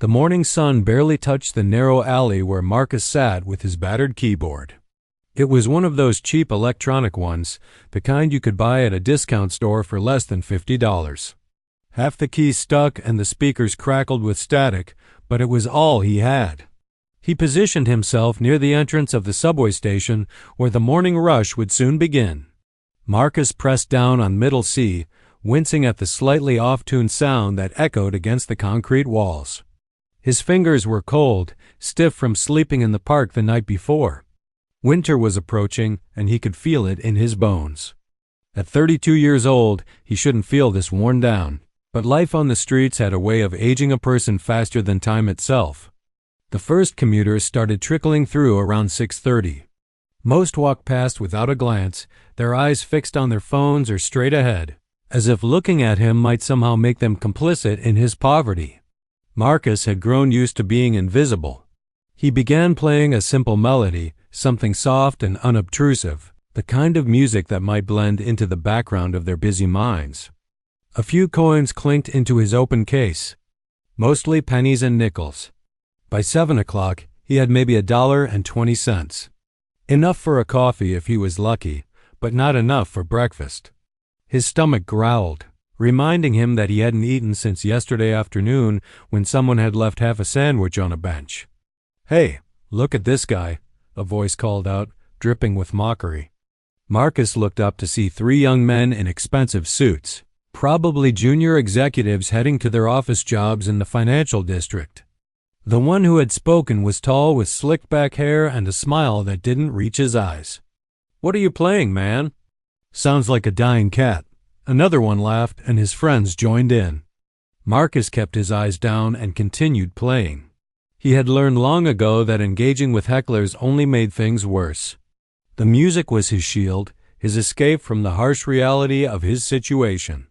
The morning sun barely touched the narrow alley where Marcus sat with his battered keyboard. It was one of those cheap electronic ones, the kind you could buy at a discount store for less than $50. Half the keys stuck and the speakers crackled with static, but it was all he had. He positioned himself near the entrance of the subway station where the morning rush would soon begin. Marcus pressed down on middle C, wincing at the slightly off-tuned sound that echoed against the concrete walls. His fingers were cold, stiff from sleeping in the park the night before. Winter was approaching, and he could feel it in his bones. At 32 years old, he shouldn't feel this worn down, but life on the streets had a way of aging a person faster than time itself. The first commuters started trickling through around 6:30. Most walked past without a glance, their eyes fixed on their phones or straight ahead, as if looking at him might somehow make them complicit in his poverty. Marcus had grown used to being invisible. He began playing a simple melody, something soft and unobtrusive, the kind of music that might blend into the background of their busy minds. A few coins clinked into his open case, mostly pennies and nickels. By 7 o'clock, he had maybe $1.20. Enough for a coffee if he was lucky, but not enough for breakfast. His stomach growled, reminding him that he hadn't eaten since yesterday afternoon when someone had left half a sandwich on a bench. "Hey, look at this guy," a voice called out, dripping with mockery. Marcus looked up to see 3 young men in expensive suits, probably junior executives heading to their office jobs in the financial district. The one who had spoken was tall with slicked back hair and a smile that didn't reach his eyes. "What are you playing, man?" "Sounds like a dying cat." Another one laughed, and his friends joined in. Marcus kept his eyes down and continued playing. He had learned long ago that engaging with hecklers only made things worse. The music was his shield, his escape from the harsh reality of his situation.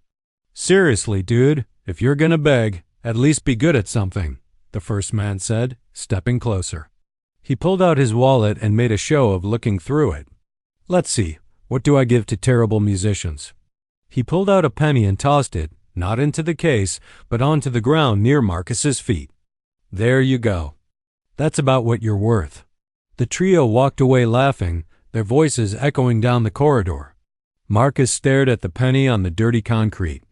"Seriously, dude, if you're gonna beg, at least be good at something," the first man said, stepping closer. He pulled out his wallet and made a show of looking through it. "Let's see, what do I give to terrible musicians?" He pulled out a penny and tossed it, not into the case, but onto the ground near Marcus's feet. "There you go. That's about what you're worth." The trio walked away laughing, their voices echoing down the corridor. Marcus stared at the penny on the dirty concrete.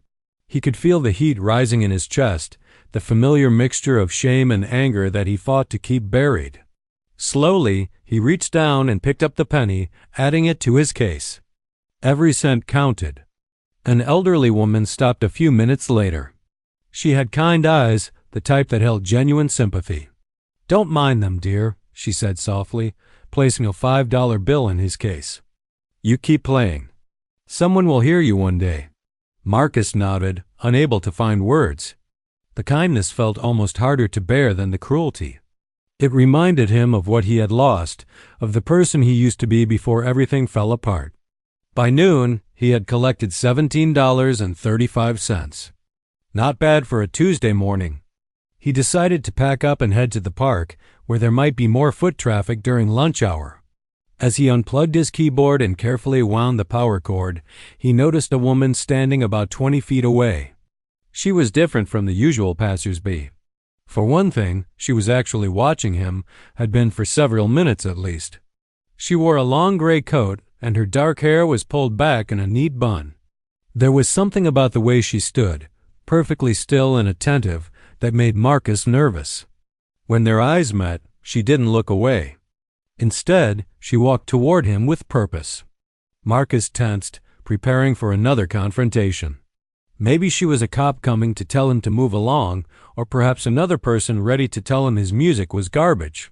He could feel the heat rising in his chest, the familiar mixture of shame and anger that he fought to keep buried. Slowly, he reached down and picked up the penny, adding it to his case. Every cent counted. An elderly woman stopped a few minutes later. She had kind eyes, the type that held genuine sympathy. "Don't mind them, dear," she said softly, placing a $5 bill in his case. "You keep playing. Someone will hear you one day." Marcus nodded, unable to find words. The kindness felt almost harder to bear than the cruelty. It reminded him of what he had lost, of the person he used to be before everything fell apart. By noon, he had collected $17.35. Not bad for a Tuesday morning. He decided to pack up and head to the park, where there might be more foot traffic during lunch hour. As he unplugged his keyboard and carefully wound the power cord, he noticed a woman standing about 20 feet away. She was different from the usual passers-by. For one thing, she was actually watching him, had been for several minutes at least. She wore a long gray coat, and her dark hair was pulled back in a neat bun. There was something about the way she stood, perfectly still and attentive, that made Marcus nervous. When their eyes met, she didn't look away. Instead, she walked toward him with purpose. Marcus tensed, preparing for another confrontation. Maybe she was a cop coming to tell him to move along, or perhaps another person ready to tell him his music was garbage.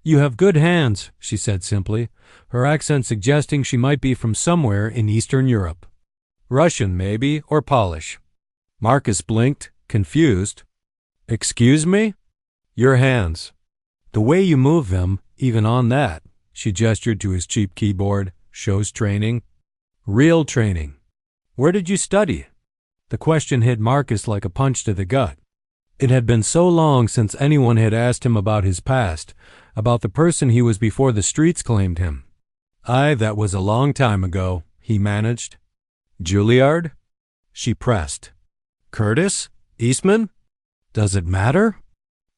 "You have good hands," she said simply, her accent suggesting she might be from somewhere in Eastern Europe. Russian, maybe, or Polish. Marcus blinked, confused. "Excuse me?" "Your hands. The way you move them, even on that," she gestured to his cheap keyboard, "shows training. Real training. Where did you study?" The question hit Marcus like a punch to the gut. It had been so long since anyone had asked him about his past, about the person he was before the streets claimed him. That was a long time ago," he managed. "Juilliard?" She pressed. "Curtis? Eastman? Does it matter?"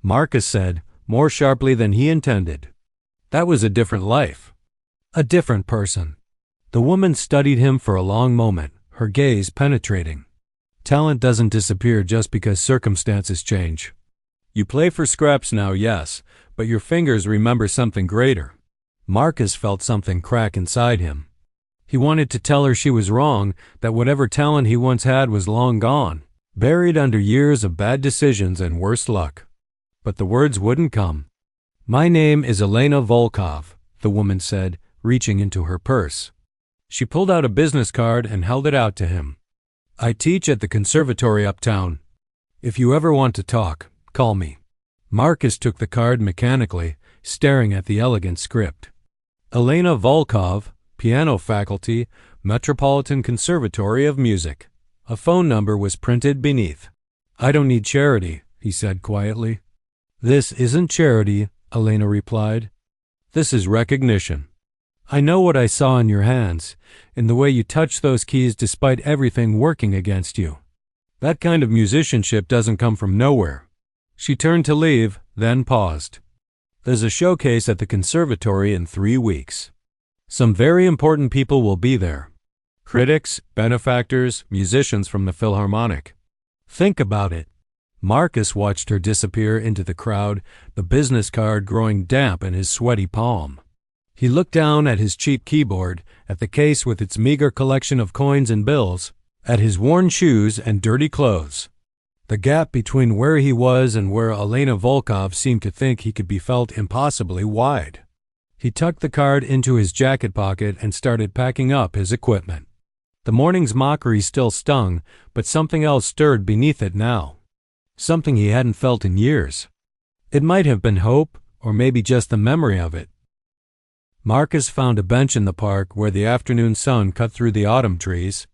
Marcus said, more sharply than he intended. That was a different life. A different person. The woman studied him for a long moment, her gaze penetrating. Talent doesn't disappear just because circumstances change. You play for scraps now, yes, but your fingers remember something greater. Marcus felt something crack inside him. He wanted to tell her she was wrong, that whatever talent he once had was long gone, buried under years of bad decisions and worse luck. But the words wouldn't come. My name is Elena Volkov, the woman said, reaching into her purse. She pulled out a business card and held it out to him. I teach at the conservatory uptown. If you ever want to talk, call me. Marcus took the card mechanically, staring at the elegant script. Elena Volkov, piano faculty, Metropolitan Conservatory of Music. A phone number was printed beneath. I don't need charity, he said quietly. This isn't charity, Elena replied. This is recognition. I know what I saw in your hands, in the way you touched those keys despite everything working against you. That kind of musicianship doesn't come from nowhere. She turned to leave, then paused. There's a showcase at the conservatory in 3 weeks. Some very important people will be there. Critics, benefactors, musicians from the Philharmonic. Think about it. Marcus watched her disappear into the crowd, the business card growing damp in his sweaty palm. He looked down at his cheap keyboard, at the case with its meager collection of coins and bills, at his worn shoes and dirty clothes. The gap between where he was and where Elena Volkov seemed to think he could be felt impossibly wide. He tucked the card into his jacket pocket and started packing up his equipment. The morning's mockery still stung, but something else stirred beneath it now. Something he hadn't felt in years. It might have been hope, or maybe just the memory of it. Marcus found a bench in the park where the afternoon sun cut through the autumn trees.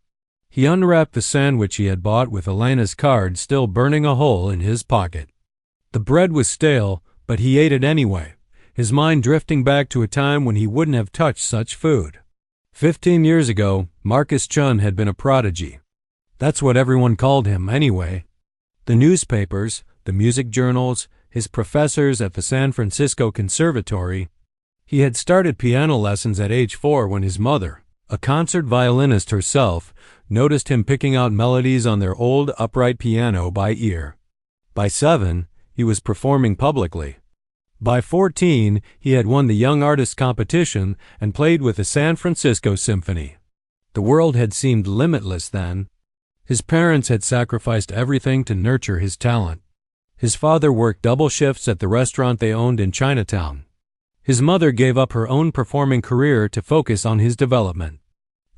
He unwrapped the sandwich he had bought with Elena's card still burning a hole in his pocket. The bread was stale, but he ate it anyway, his mind drifting back to a time when he wouldn't have touched such food. 15 years ago, Marcus Chun had been a prodigy. That's what everyone called him, anyway. The newspapers, the music journals, his professors at the San Francisco Conservatory. He had started piano lessons at age 4 when his mother, a concert violinist herself, noticed him picking out melodies on their old upright piano by ear. By 7, he was performing publicly. By 14, he had won the Young Artist competition and played with the San Francisco Symphony. The world had seemed limitless then. His parents had sacrificed everything to nurture his talent. His father worked double shifts at the restaurant they owned in Chinatown. His mother gave up her own performing career to focus on his development.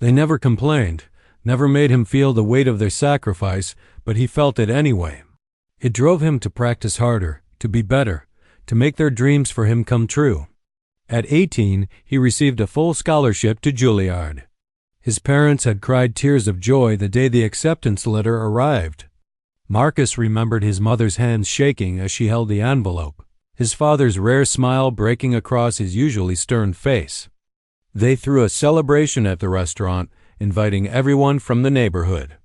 They never complained, never made him feel the weight of their sacrifice, but he felt it anyway. It drove him to practice harder, to be better, to make their dreams for him come true. At 18, he received a full scholarship to Juilliard. His parents had cried tears of joy the day the acceptance letter arrived. Marcus remembered his mother's hands shaking as she held the envelope, his father's rare smile breaking across his usually stern face. They threw a celebration at the restaurant, inviting everyone from the neighborhood.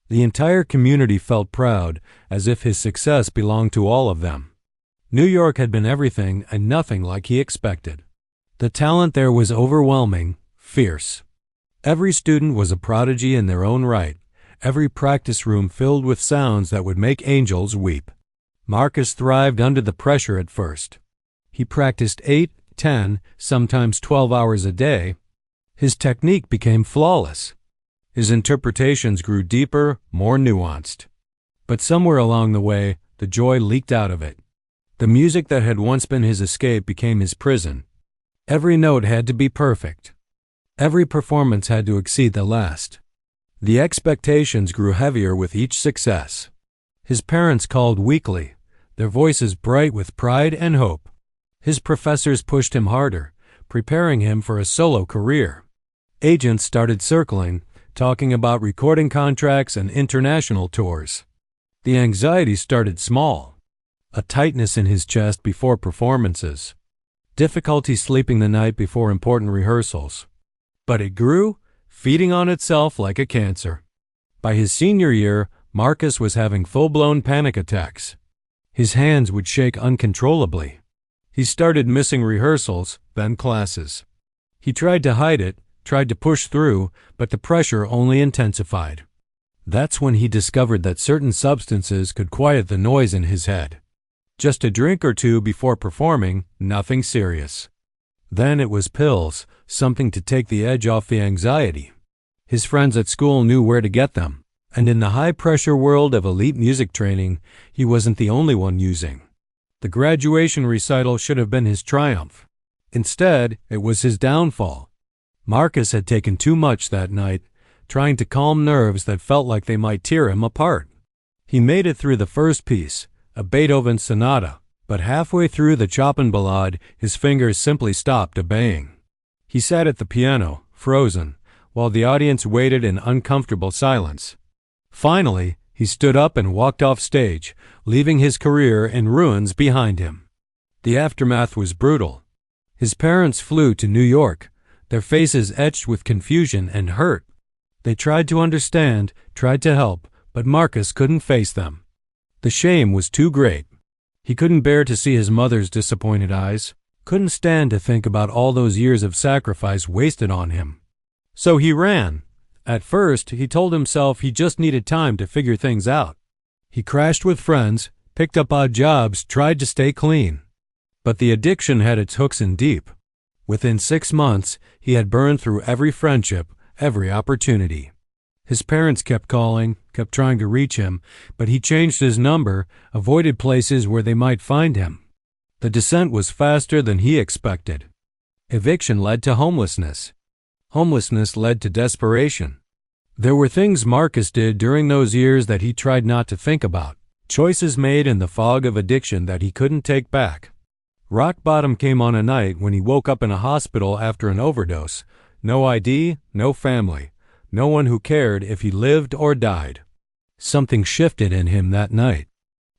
The entire community felt proud, as if his success belonged to all of them. New York had been everything and nothing like he expected. The talent there was overwhelming, fierce. Every student was a prodigy in their own right, every practice room filled with sounds that would make angels weep. Marcus thrived under the pressure at first. He practiced 8, 10, sometimes 12 hours a day. His technique became flawless. His interpretations grew deeper, more nuanced. But somewhere along the way, the joy leaked out of it. The music that had once been his escape became his prison. Every note had to be perfect. Every performance had to exceed the last. The expectations grew heavier with each success. His parents called weekly, their voices bright with pride and hope. His professors pushed him harder, preparing him for a solo career. Agents started circling, talking about recording contracts and international tours. The anxiety started small. A tightness in his chest before performances. Difficulty sleeping the night before important rehearsals. But it grew, feeding on itself like a cancer. By his senior year, Marcus was having full-blown panic attacks. His hands would shake uncontrollably. He started missing rehearsals, then classes. He tried to hide it, tried to push through, but the pressure only intensified. That's when he discovered that certain substances could quiet the noise in his head. Just a drink or two before performing, nothing serious. Then it was pills, something to take the edge off the anxiety. His friends at school knew where to get them, and in the high-pressure world of elite music training, he wasn't the only one using. The graduation recital should have been his triumph. Instead, it was his downfall. Marcus had taken too much that night, trying to calm nerves that felt like they might tear him apart. He made it through the first piece, a Beethoven sonata, but halfway through the Chopin Ballade, his fingers simply stopped obeying. He sat at the piano, frozen, while the audience waited in uncomfortable silence. Finally, he stood up and walked off stage, leaving his career in ruins behind him. The aftermath was brutal. His parents flew to New York, their faces etched with confusion and hurt. They tried to understand, tried to help, but Marcus couldn't face them. The shame was too great. He couldn't bear to see his mother's disappointed eyes, couldn't stand to think about all those years of sacrifice wasted on him. So he ran. At first, he told himself he just needed time to figure things out. He crashed with friends, picked up odd jobs, tried to stay clean. But the addiction had its hooks in deep. Within 6 months, he had burned through every friendship, every opportunity. His parents kept calling, kept trying to reach him, but he changed his number, avoided places where they might find him. The descent was faster than he expected. Eviction led to homelessness. Homelessness led to desperation. There were things Marcus did during those years that he tried not to think about, choices made in the fog of addiction that he couldn't take back. Rock bottom came on a night when he woke up in a hospital after an overdose. No ID, no family, no one who cared if he lived or died. Something shifted in him that night.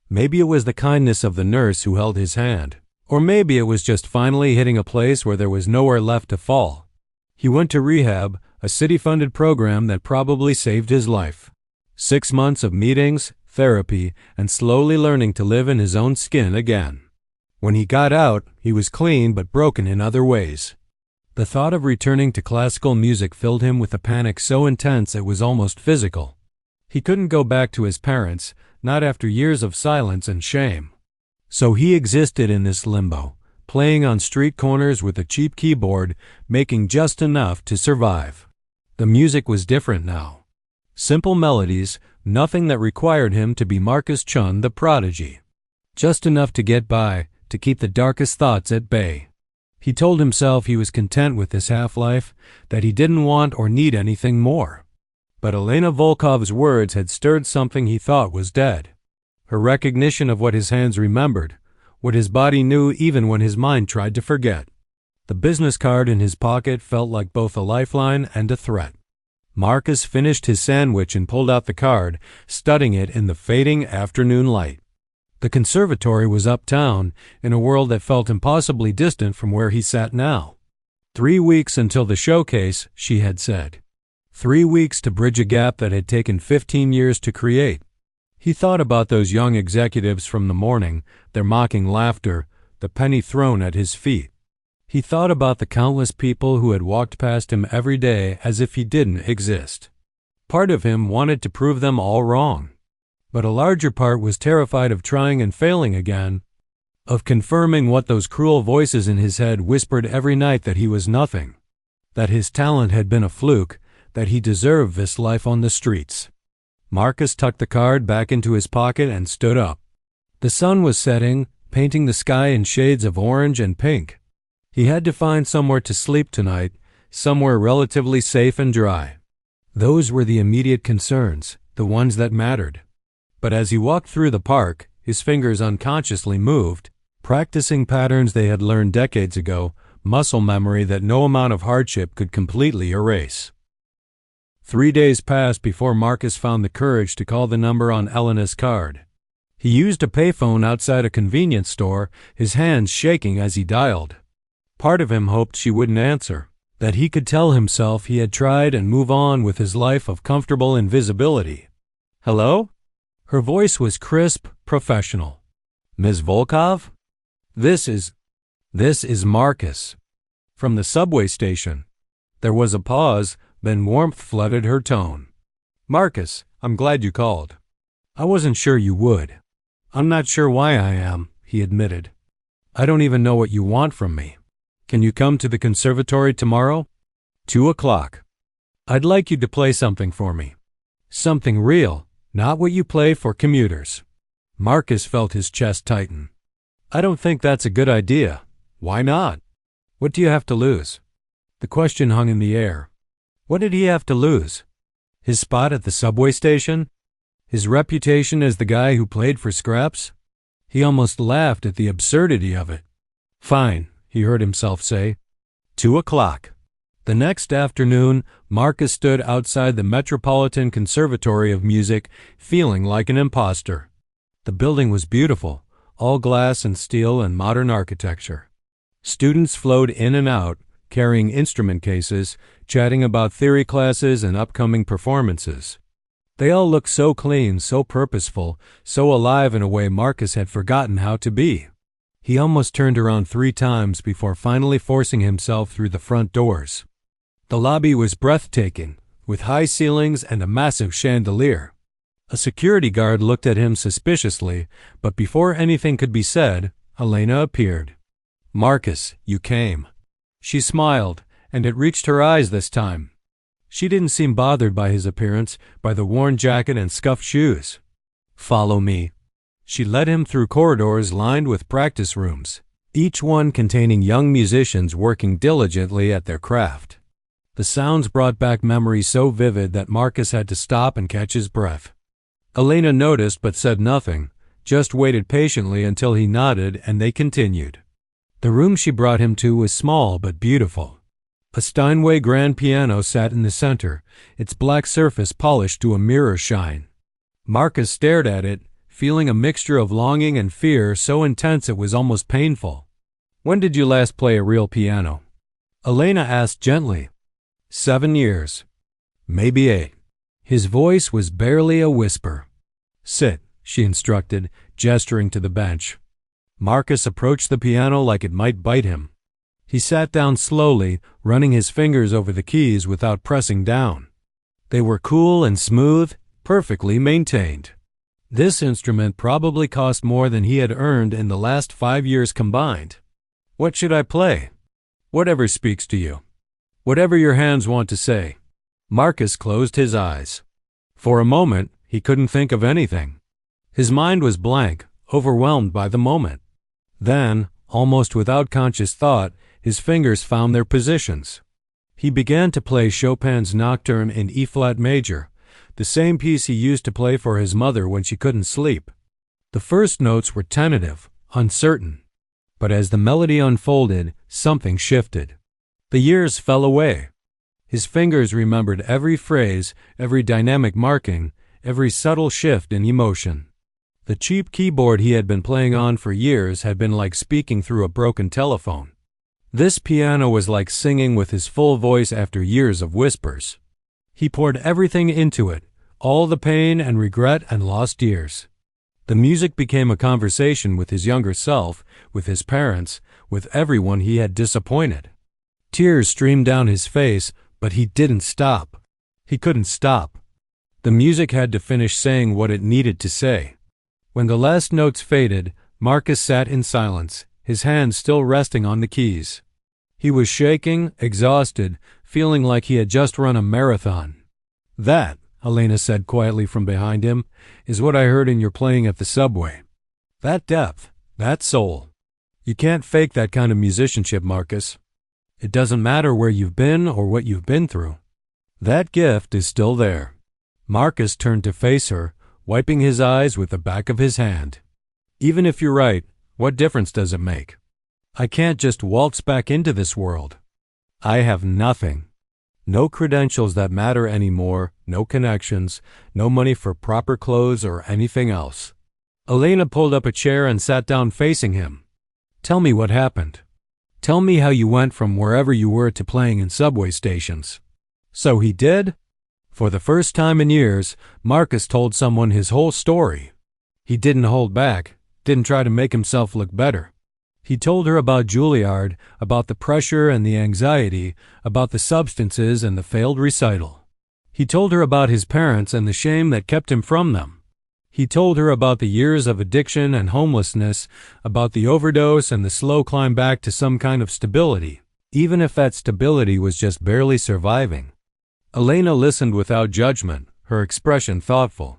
Maybe it was the kindness of the nurse who held his hand, or maybe it was just finally hitting a place where there was nowhere left to fall. He went to rehab, a city-funded program that probably saved his life. 6 months of meetings, therapy, and slowly learning to live in his own skin again. When he got out, he was clean but broken in other ways. The thought of returning to classical music filled him with a panic so intense it was almost physical. He couldn't go back to his parents, not after years of silence and shame. So he existed in this limbo, playing on street corners with a cheap keyboard, making just enough to survive. The music was different now. Simple melodies, nothing that required him to be Marcus Chun the prodigy. Just enough to get by, to keep the darkest thoughts at bay. He told himself he was content with this half-life, that he didn't want or need anything more. But Elena Volkov's words had stirred something he thought was dead. Her recognition of what his hands remembered, what his body knew even when his mind tried to forget. The business card in his pocket felt like both a lifeline and a threat. Marcus finished his sandwich and pulled out the card, studying it in the fading afternoon light. The conservatory was uptown, in a world that felt impossibly distant from where he sat now. 3 weeks until the showcase, she had said. 3 weeks to bridge a gap that had taken 15 years to create. He thought about those young executives from the morning, their mocking laughter, the penny thrown at his feet. He thought about the countless people who had walked past him every day as if he didn't exist. Part of him wanted to prove them all wrong. But a larger part was terrified of trying and failing again, of confirming what those cruel voices in his head whispered every night, that he was nothing, that his talent had been a fluke, that he deserved this life on the streets. Marcus tucked the card back into his pocket and stood up. The sun was setting, painting the sky in shades of orange and pink. He had to find somewhere to sleep tonight, somewhere relatively safe and dry. Those were the immediate concerns, the ones that mattered. But as he walked through the park, his fingers unconsciously moved, practicing patterns they had learned decades ago, muscle memory that no amount of hardship could completely erase. 3 days passed before Marcus found the courage to call the number on Elena's card. He used a payphone outside a convenience store, his hands shaking as he dialed. Part of him hoped she wouldn't answer, that he could tell himself he had tried and move on with his life of comfortable invisibility. Hello? Her voice was crisp, professional. Ms. Volkov? This is Marcus. From the subway station. There was a pause, then warmth flooded her tone. Marcus, I'm glad you called. I wasn't sure you would. I'm not sure why I am, he admitted. I don't even know what you want from me. Can you come to the conservatory tomorrow? 2:00. I'd like you to play something for me. Something real, not what you play for commuters. Marcus felt his chest tighten. I don't think that's a good idea. Why not? What do you have to lose? The question hung in the air. What did he have to lose? His spot at the subway station? His reputation as the guy who played for scraps? He almost laughed at the absurdity of it. Fine, he heard himself say. 2:00. The next afternoon, Marcus stood outside the Metropolitan Conservatory of Music, feeling like an imposter. The building was beautiful, all glass and steel and modern architecture. Students flowed in and out, carrying instrument cases, chatting about theory classes and upcoming performances. They all looked so clean, so purposeful, so alive in a way Marcus had forgotten how to be. He almost turned around 3 times before finally forcing himself through the front doors. The lobby was breathtaking, with high ceilings and a massive chandelier. A security guard looked at him suspiciously, but before anything could be said, Elena appeared. Marcus, you came. She smiled, and it reached her eyes this time. She didn't seem bothered by his appearance, by the worn jacket and scuffed shoes. Follow me. She led him through corridors lined with practice rooms, each one containing young musicians working diligently at their craft. The sounds brought back memories so vivid that Marcus had to stop and catch his breath. Elena noticed but said nothing, just waited patiently until he nodded and they continued. The room she brought him to was small but beautiful. A Steinway grand piano sat in the center, its black surface polished to a mirror shine. Marcus stared at it, feeling a mixture of longing and fear so intense it was almost painful. When did you last play a real piano? Elena asked gently. 7 years. Maybe 8. His voice was barely a whisper. Sit, she instructed, gesturing to the bench. Marcus approached the piano like it might bite him. He sat down slowly, running his fingers over the keys without pressing down. They were cool and smooth, perfectly maintained. This instrument probably cost more than he had earned in the last 5 years combined. What should I play? Whatever speaks to you. Whatever your hands want to say. Marcus closed his eyes. For a moment, he couldn't think of anything. His mind was blank, overwhelmed by the moment. Then, almost without conscious thought, his fingers found their positions. He began to play Chopin's Nocturne in E-flat major, the same piece he used to play for his mother when she couldn't sleep. The first notes were tentative, uncertain. But as the melody unfolded, something shifted. The years fell away. His fingers remembered every phrase, every dynamic marking, every subtle shift in emotion. The cheap keyboard he had been playing on for years had been like speaking through a broken telephone. This piano was like singing with his full voice after years of whispers. He poured everything into it, all the pain and regret and lost years. The music became a conversation with his younger self, with his parents, with everyone he had disappointed. Tears streamed down his face, but he didn't stop. He couldn't stop. The music had to finish saying what it needed to say. When the last notes faded, Marcus sat in silence, his hands still resting on the keys. He was shaking, exhausted, feeling like he had just run a marathon. That, Elena said quietly from behind him, is what I heard in your playing at the subway. That depth, that soul. You can't fake that kind of musicianship, Marcus. It doesn't matter where you've been or what you've been through. That gift is still there. Marcus turned to face her, wiping his eyes with the back of his hand. Even if you're right, what difference does it make? I can't just waltz back into this world. I have nothing. No credentials that matter anymore, no connections, no money for proper clothes or anything else. Elena pulled up a chair and sat down facing him. Tell me what happened. Tell me how you went from wherever you were to playing in subway stations. So he did? For the first time in years, Marcus told someone his whole story. He didn't hold back. didn't try to make himself look better. He told her about Juilliard, about the pressure and the anxiety, about the substances and the failed recital. He told her about his parents and the shame that kept him from them. He told her about the years of addiction and homelessness, about the overdose and the slow climb back to some kind of stability, even if that stability was just barely surviving. Elena listened without judgment, her expression thoughtful.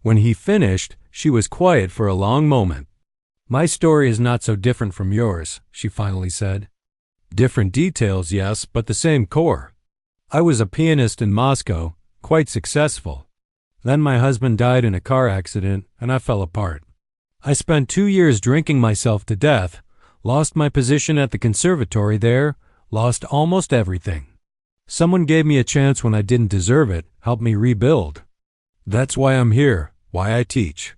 When he finished, she was quiet for a long moment. "My story is not so different from yours," she finally said. "Different details, yes, but the same core. I was a pianist in Moscow, quite successful. Then my husband died in a car accident, and I fell apart. I spent 2 years drinking myself to death, lost my position at the conservatory there, lost almost everything. Someone gave me a chance when I didn't deserve it, helped me rebuild. That's why I'm here, why I teach.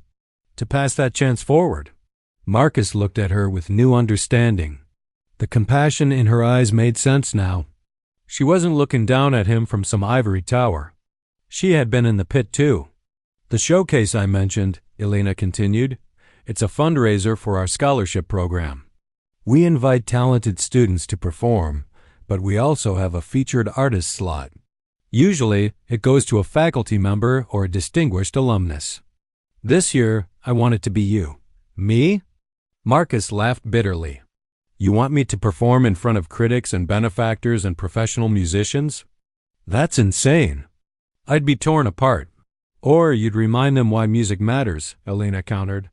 To pass that chance forward." Marcus looked at her with new understanding. The compassion in her eyes made sense now. She wasn't looking down at him from some ivory tower. She had been in the pit too. "The showcase I mentioned," Elena continued, "it's a fundraiser for our scholarship program. We invite talented students to perform, but we also have a featured artist slot. Usually, it goes to a faculty member or a distinguished alumnus. This year, I want it to be you." "Me?" Marcus laughed bitterly. "You want me to perform in front of critics and benefactors and professional musicians? That's insane. I'd be torn apart." "Or you'd remind them why music matters," Elena countered.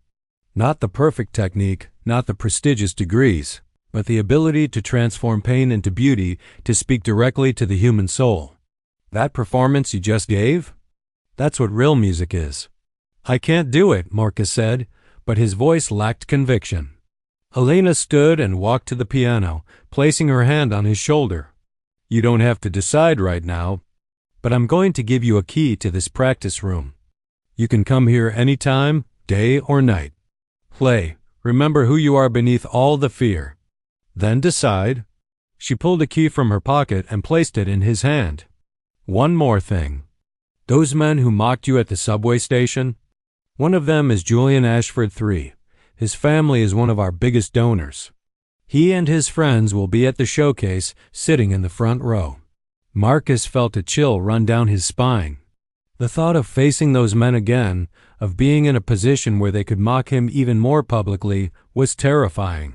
"Not the perfect technique, not the prestigious degrees, but the ability to transform pain into beauty, to speak directly to the human soul. That performance you just gave? That's what real music is." "I can't do it," Marcus said, but his voice lacked conviction. Elena stood and walked to the piano, placing her hand on his shoulder. "You don't have to decide right now, but I'm going to give you a key to this practice room. You can come here any time, day or night. Play. Remember who you are beneath all the fear. Then decide." She pulled a key from her pocket and placed it in his hand. "One more thing. Those men who mocked you at the subway station? One of them is Julian Ashford III. His family is one of our biggest donors. He and his friends will be at the showcase, sitting in the front row." Marcus felt a chill run down his spine. The thought of facing those men again, of being in a position where they could mock him even more publicly, was terrifying.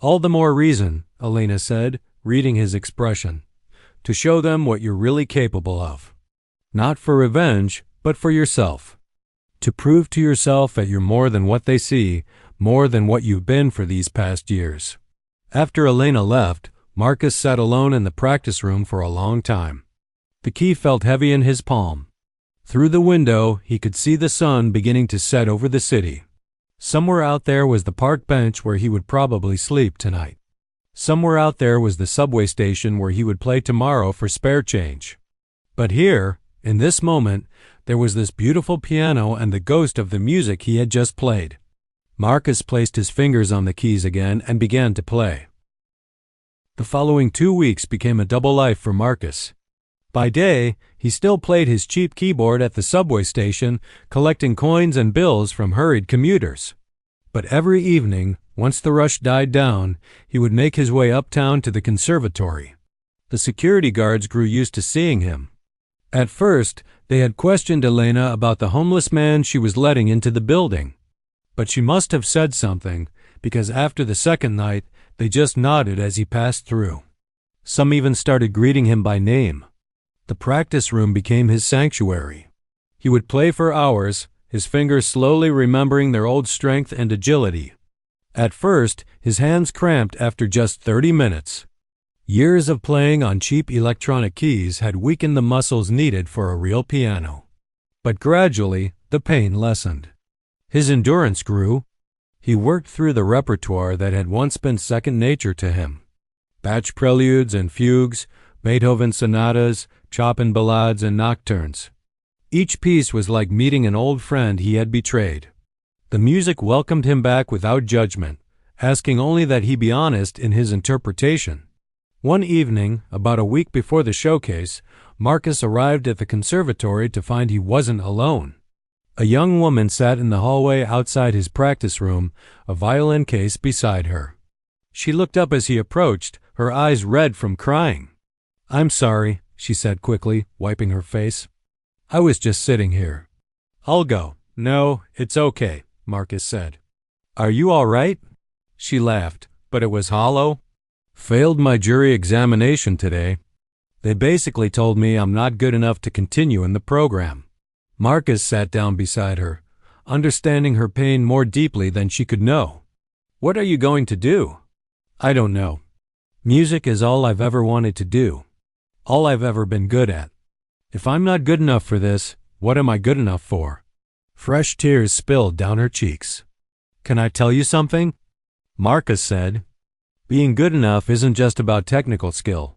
"All the more reason," Elena said, reading his expression, "to show them what you're really capable of. Not for revenge, but for yourself. To prove to yourself that you're more than what they see, more than what you've been for these past years." After Elena left, Marcus sat alone in the practice room for a long time. The key felt heavy in his palm. Through the window, he could see the sun beginning to set over the city. Somewhere out there was the park bench where he would probably sleep tonight. Somewhere out there was the subway station where he would play tomorrow for spare change. But here, in this moment, there was this beautiful piano and the ghost of the music he had just played. Marcus placed his fingers on the keys again and began to play. The following 2 weeks became a double life for Marcus. By day, he still played his cheap keyboard at the subway station, collecting coins and bills from hurried commuters. But every evening, once the rush died down, he would make his way uptown to the conservatory. The security guards grew used to seeing him. At first, they had questioned Elena about the homeless man she was letting into the building. But she must have said something, because after the second night, they just nodded as he passed through. Some even started greeting him by name. The practice room became his sanctuary. He would play for hours, his fingers slowly remembering their old strength and agility. At first, his hands cramped after just 30 minutes. Years of playing on cheap electronic keys had weakened the muscles needed for a real piano. But gradually, the pain lessened. His endurance grew. He worked through the repertoire that had once been second nature to him. Bach preludes and fugues, Beethoven sonatas, Chopin ballades and nocturnes. Each piece was like meeting an old friend he had betrayed. The music welcomed him back without judgment, asking only that he be honest in his interpretation. One evening, about a week before the showcase, Marcus arrived at the conservatory to find he wasn't alone. A young woman sat in the hallway outside his practice room, a violin case beside her. She looked up as he approached, her eyes red from crying. "I'm sorry," she said quickly, wiping her face. "I was just sitting here." "I'll go." "No, it's okay," Marcus said. "Are you all right?" She laughed, but it was hollow. "Failed my jury examination today. They basically told me I'm not good enough to continue in the program." Marcus sat down beside her, understanding her pain more deeply than she could know. "What are you going to do?" "I don't know. Music is all I've ever wanted to do. All I've ever been good at. If I'm not good enough for this, what am I good enough for?" Fresh tears spilled down her cheeks. "Can I tell you something?" Marcus said. "Being good enough isn't just about technical skill.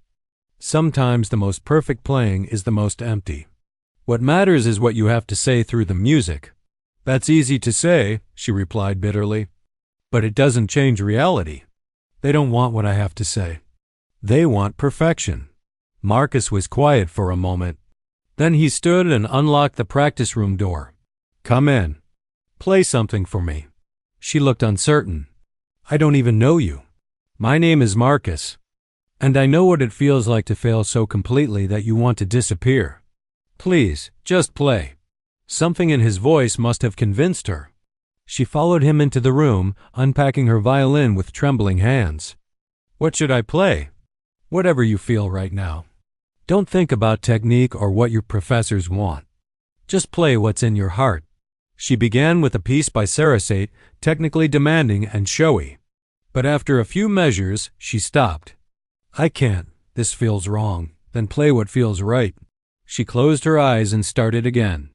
Sometimes the most perfect playing is the most empty. What matters is what you have to say through the music." "That's easy to say," she replied bitterly. "But it doesn't change reality. They don't want what I have to say. They want perfection." Marcus was quiet for a moment. Then he stood and unlocked the practice room door. "Come in. Play something for me." She looked uncertain. "I don't even know you." "My name is Marcus. And I know what it feels like to fail so completely that you want to disappear. Please, just play." Something in his voice must have convinced her. She followed him into the room, unpacking her violin with trembling hands. "What should I play?" "Whatever you feel right now. Don't think about technique or what your professors want. Just play what's in your heart." She began with a piece by Sarasate, technically demanding and showy. But after a few measures, she stopped. "I can't. This feels wrong." "Then play what feels right." She closed her eyes and started again.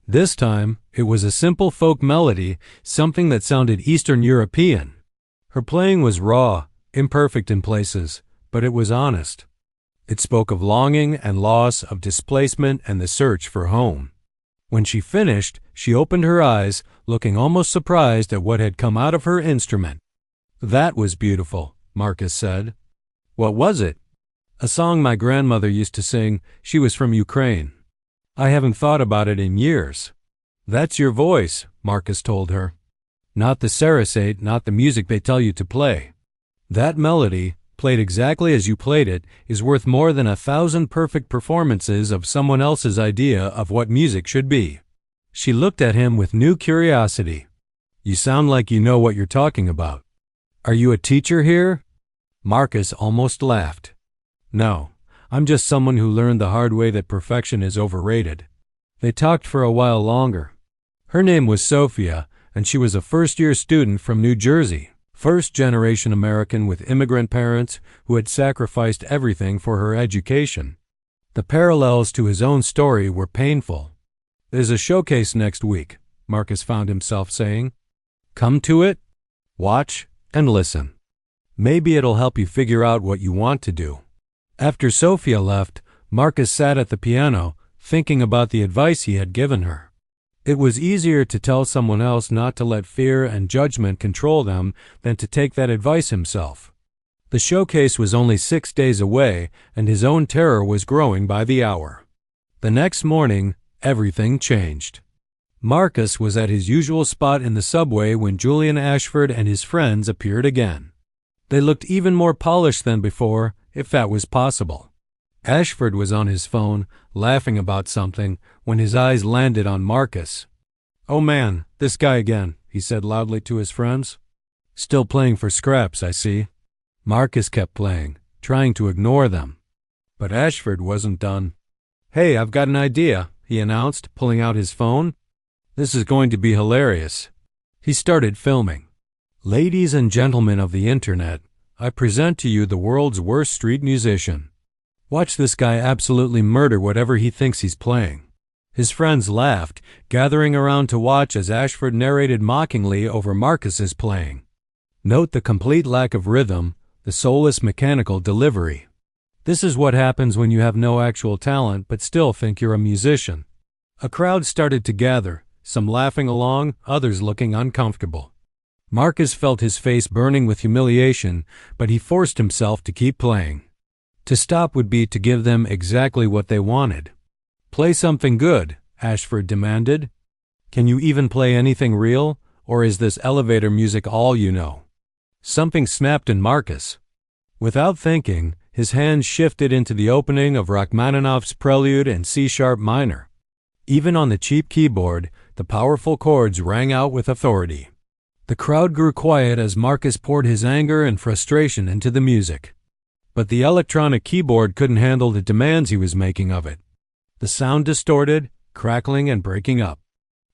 This time, it was a simple folk melody, something that sounded Eastern European. Her playing was raw, imperfect in places, but it was honest. It spoke of longing and loss, of displacement and the search for home. When she finished, she opened her eyes, looking almost surprised at what had come out of her instrument. "That was beautiful," Marcus said. "What was it?" "A song my grandmother used to sing. She was from Ukraine. I haven't thought about it in years." "That's your voice," Marcus told her. "Not the Sarasate, not the music they tell you to play. That melody, played exactly as you played it, is worth more than 1,000 perfect performances of someone else's idea of what music should be." She looked at him with new curiosity. "You sound like you know what you're talking about. Are you a teacher here?" Marcus almost laughed. "No, I'm just someone who learned the hard way that perfection is overrated." They talked for a while longer. Her name was Sophia, and she was a first-year student from New Jersey, first-generation American with immigrant parents who had sacrificed everything for her education. The parallels to his own story were painful. "There's a showcase next week," Marcus found himself saying. "Come to it, watch, and listen. Maybe it'll help you figure out what you want to do." After Sophia left, Marcus sat at the piano, thinking about the advice he had given her. It was easier to tell someone else not to let fear and judgment control them than to take that advice himself. The showcase was only 6 days away, and his own terror was growing by the hour. The next morning, everything changed. Marcus was at his usual spot in the subway when Julian Ashford and his friends appeared again. They looked even more polished than before, if that was possible. Ashford was on his phone, laughing about something, when his eyes landed on Marcus. "Oh man, this guy again," he said loudly to his friends. "Still playing for scraps, I see." Marcus kept playing, trying to ignore them. But Ashford wasn't done. "Hey, I've got an idea," he announced, pulling out his phone. "This is going to be hilarious." He started filming. "Ladies and gentlemen of the internet, I present to you the world's worst street musician. Watch this guy absolutely murder whatever he thinks he's playing." His friends laughed, gathering around to watch as Ashford narrated mockingly over Marcus's playing. Note the complete lack of rhythm, the soulless mechanical delivery. This is what happens when you have no actual talent but still think you're a musician. A crowd started to gather, some laughing along, others looking uncomfortable. Marcus felt his face burning with humiliation, but he forced himself to keep playing. To stop would be to give them exactly what they wanted. "Play something good," Ashford demanded. Can you even play anything real, or is this elevator music all you know? Something snapped in Marcus. Without thinking, his hands shifted into the opening of Rachmaninoff's Prelude in C-sharp minor. Even on the cheap keyboard, the powerful chords rang out with authority. The crowd grew quiet as Marcus poured his anger and frustration into the music. But the electronic keyboard couldn't handle the demands he was making of it. The sound distorted, crackling and breaking up.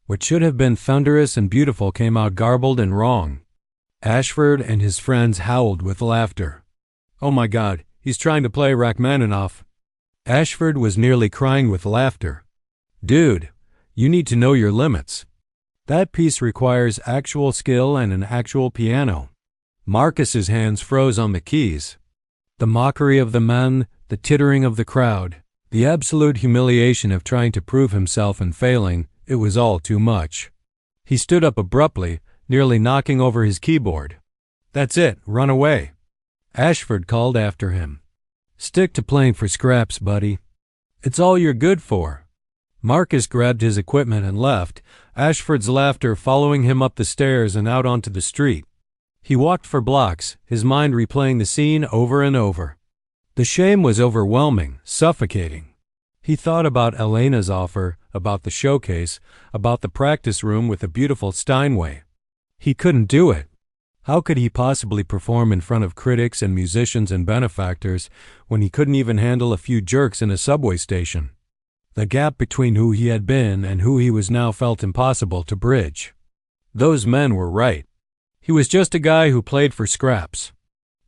What should have been thunderous and beautiful came out garbled and wrong. Ashford and his friends howled with laughter. "Oh my God, he's trying to play Rachmaninoff." Ashford was nearly crying with laughter. "Dude, you need to know your limits. That piece requires actual skill and an actual piano." Marcus's hands froze on the keys. The mockery of the men, the tittering of the crowd, the absolute humiliation of trying to prove himself and failing, it was all too much. He stood up abruptly, nearly knocking over his keyboard. "That's it, run away." Ashford called after him. "Stick to playing for scraps, buddy. It's all you're good for." Marcus grabbed his equipment and left, Ashford's laughter following him up the stairs and out onto the street. He walked for blocks, his mind replaying the scene over and over. The shame was overwhelming, suffocating. He thought about Elena's offer, about the showcase, about the practice room with the beautiful Steinway. He couldn't do it. How could he possibly perform in front of critics and musicians and benefactors when he couldn't even handle a few jerks in a subway station? The gap between who he had been and who he was now felt impossible to bridge. Those men were right. He was just a guy who played for scraps.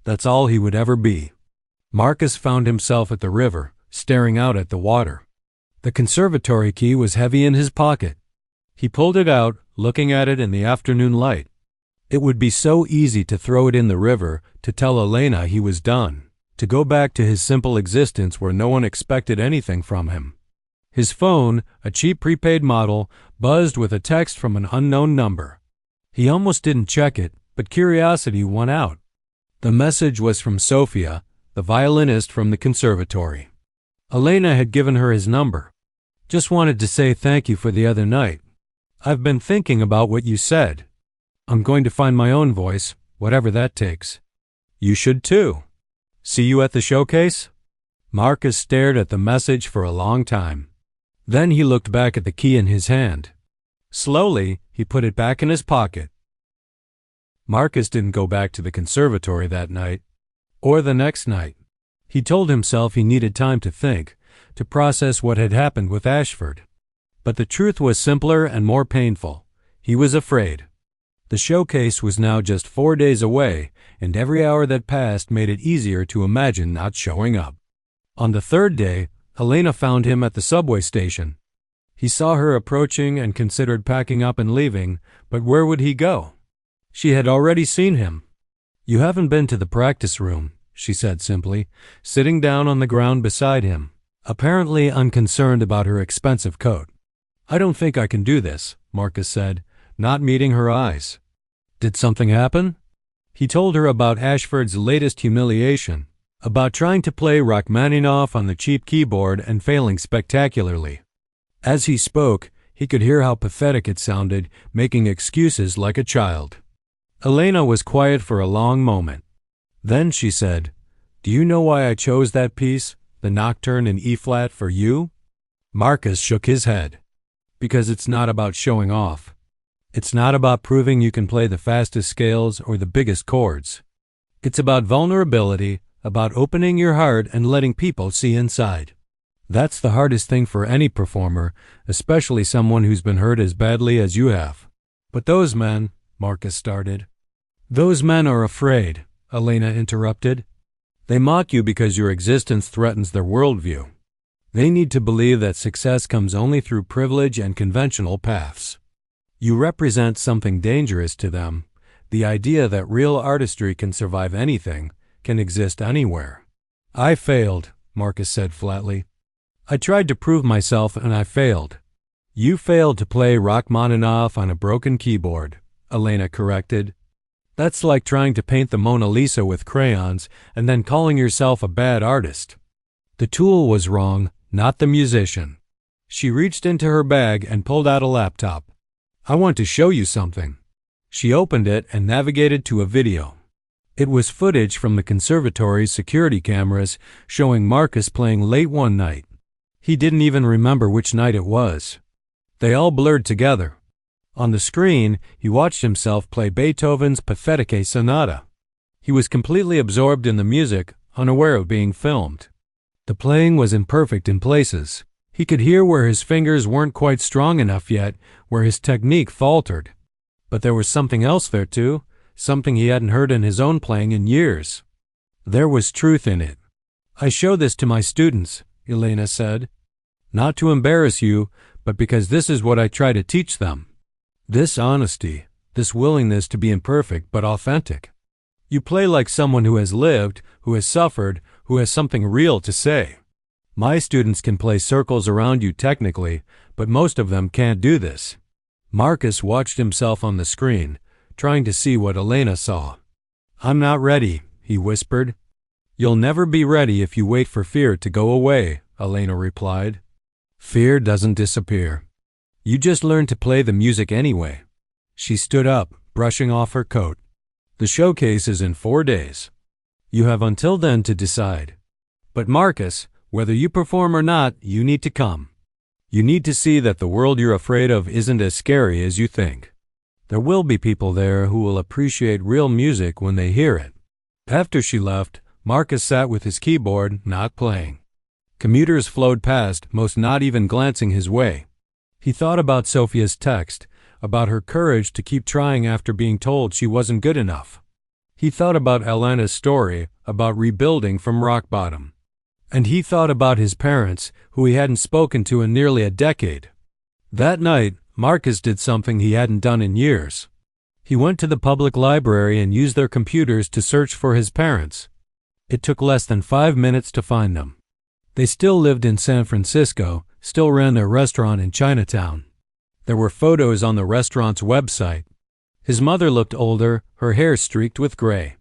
That's all he would ever be. Marcus found himself at the river, staring out at the water. The conservatory key was heavy in his pocket. He pulled it out, looking at it in the afternoon light. It would be so easy to throw it in the river, to tell Elena he was done, to go back to his simple existence where no one expected anything from him. His phone, a cheap prepaid model, buzzed with a text from an unknown number. He almost didn't check it, but curiosity won out. The message was from Sofia, the violinist from the conservatory. Elena had given her his number. "Just wanted to say thank you for the other night. I've been thinking about what you said. I'm going to find my own voice, whatever that takes. You should too. See you at the showcase?" Marcus stared at the message for a long time. Then he looked back at the key in his hand. Slowly, he put it back in his pocket. Marcus didn't go back to the conservatory that night, or the next night. He told himself he needed time to think, to process what had happened with Ashford. But the truth was simpler and more painful. He was afraid. The showcase was now just 4 days away, and every hour that passed made it easier to imagine not showing up. On the third day, Elena found him at the subway station. He saw her approaching and considered packing up and leaving, but where would he go? She had already seen him. "You haven't been to the practice room," she said simply, sitting down on the ground beside him, apparently unconcerned about her expensive coat. "I don't think I can do this," Marcus said, not meeting her eyes. "Did something happen?" He told her about Ashford's latest humiliation, about trying to play Rachmaninoff on the cheap keyboard and failing spectacularly. As he spoke, he could hear how pathetic it sounded, making excuses like a child. Elena was quiet for a long moment. Then she said, "Do you know why I chose that piece, the Nocturne in E-flat, for you?" Marcus shook his head. "Because it's not about showing off. It's not about proving you can play the fastest scales or the biggest chords. It's about vulnerability, about opening your heart and letting people see inside. That's the hardest thing for any performer, especially someone who's been hurt as badly as you have." "But those men," Marcus started. "Those men are afraid," Elena interrupted. "They mock you because your existence threatens their worldview. They need to believe that success comes only through privilege and conventional paths. You represent something dangerous to them, the idea that real artistry can survive anything, can exist anywhere." "I failed," Marcus said flatly. "I tried to prove myself and I failed." "You failed to play Rachmaninoff on a broken keyboard," Elena corrected. "That's like trying to paint the Mona Lisa with crayons and then calling yourself a bad artist. The tool was wrong, not the musician." She reached into her bag and pulled out a laptop. I want to show you something." She opened it and navigated to a video. It was footage from the conservatory's security cameras showing Marcus playing late one night. He didn't even remember which night it was. They all blurred together. On the screen, he watched himself play Beethoven's Pathetique Sonata. He was completely absorbed in the music, unaware of being filmed. The playing was imperfect in places. He could hear where his fingers weren't quite strong enough yet, where his technique faltered. But there was something else there too, something he hadn't heard in his own playing in years. There was truth in it. "I show this to my students," Elena said. "Not to embarrass you, but because this is what I try to teach them. This honesty, this willingness to be imperfect but authentic. You play like someone who has lived, who has suffered, who has something real to say. My students can play circles around you technically, but most of them can't do this." Marcus watched himself on the screen, trying to see what Elena saw. "I'm not ready," he whispered. "You'll never be ready if you wait for fear to go away," Elena replied. "Fear doesn't disappear. You just learn to play the music anyway." She stood up, brushing off her coat. "The showcase is in 4 days. You have until then to decide. But Marcus, whether you perform or not, you need to come. You need to see that the world you're afraid of isn't as scary as you think. There will be people there who will appreciate real music when they hear it." After she left, Marcus sat with his keyboard, not playing. Commuters flowed past, most not even glancing his way. He thought about Sophia's text, about her courage to keep trying after being told she wasn't good enough. He thought about Elena's story, about rebuilding from rock bottom. And he thought about his parents, who he hadn't spoken to in nearly a decade. That night, Marcus did something he hadn't done in years. He went to the public library and used their computers to search for his parents. It took less than 5 minutes to find them. They still lived in San Francisco, still ran their restaurant in Chinatown. There were photos on the restaurant's website. His mother looked older, her hair streaked with gray.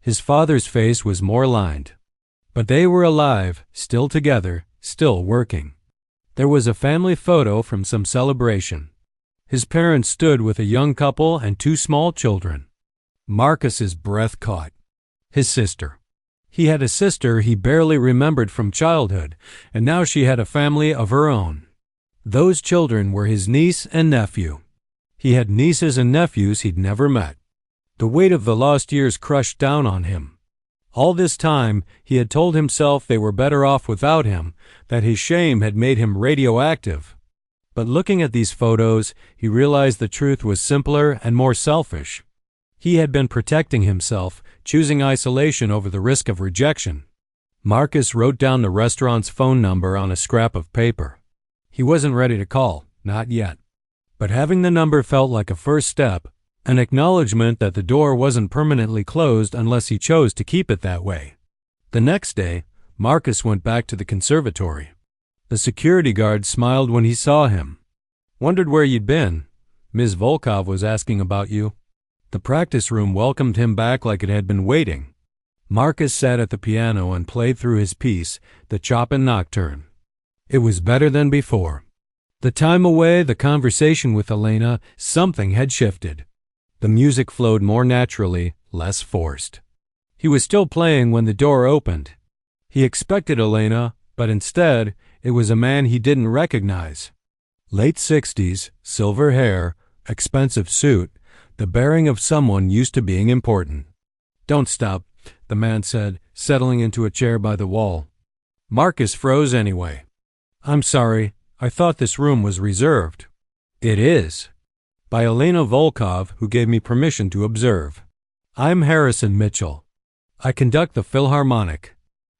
His father's face was more lined. But they were alive, still together, still working. There was a family photo from some celebration. His parents stood with a young couple and 2 small children. Marcus's breath caught. His sister. He had a sister he barely remembered from childhood, and now she had a family of her own. Those children were his niece and nephew. He had nieces and nephews he'd never met. The weight of the lost years crushed down on him. All this time, he had told himself they were better off without him, that his shame had made him radioactive. But looking at these photos, he realized the truth was simpler and more selfish. He had been protecting himself, choosing isolation over the risk of rejection. Marcus wrote down the restaurant's phone number on a scrap of paper. He wasn't ready to call, not yet. But having the number felt like a first step, an acknowledgement that the door wasn't permanently closed unless he chose to keep it that way. The next day, Marcus went back to the conservatory. The security guard smiled when he saw him. "Wondered where you'd been. Ms. Volkov was asking about you." The practice room welcomed him back like it had been waiting. Marcus sat at the piano and played through his piece, the Chopin Nocturne. It was better than before. The time away, the conversation with Elena, something had shifted. The music flowed more naturally, less forced. He was still playing when the door opened. He expected Elena, but instead, it was a man he didn't recognize. Late 60s, silver hair, expensive suit, the bearing of someone used to being important. "Don't stop," the man said, settling into a chair by the wall. Marcus froze anyway. "I'm sorry, I thought this room was reserved." "It is. By Elena Volkov, who gave me permission to observe. I'm Harrison Mitchell. I conduct the Philharmonic."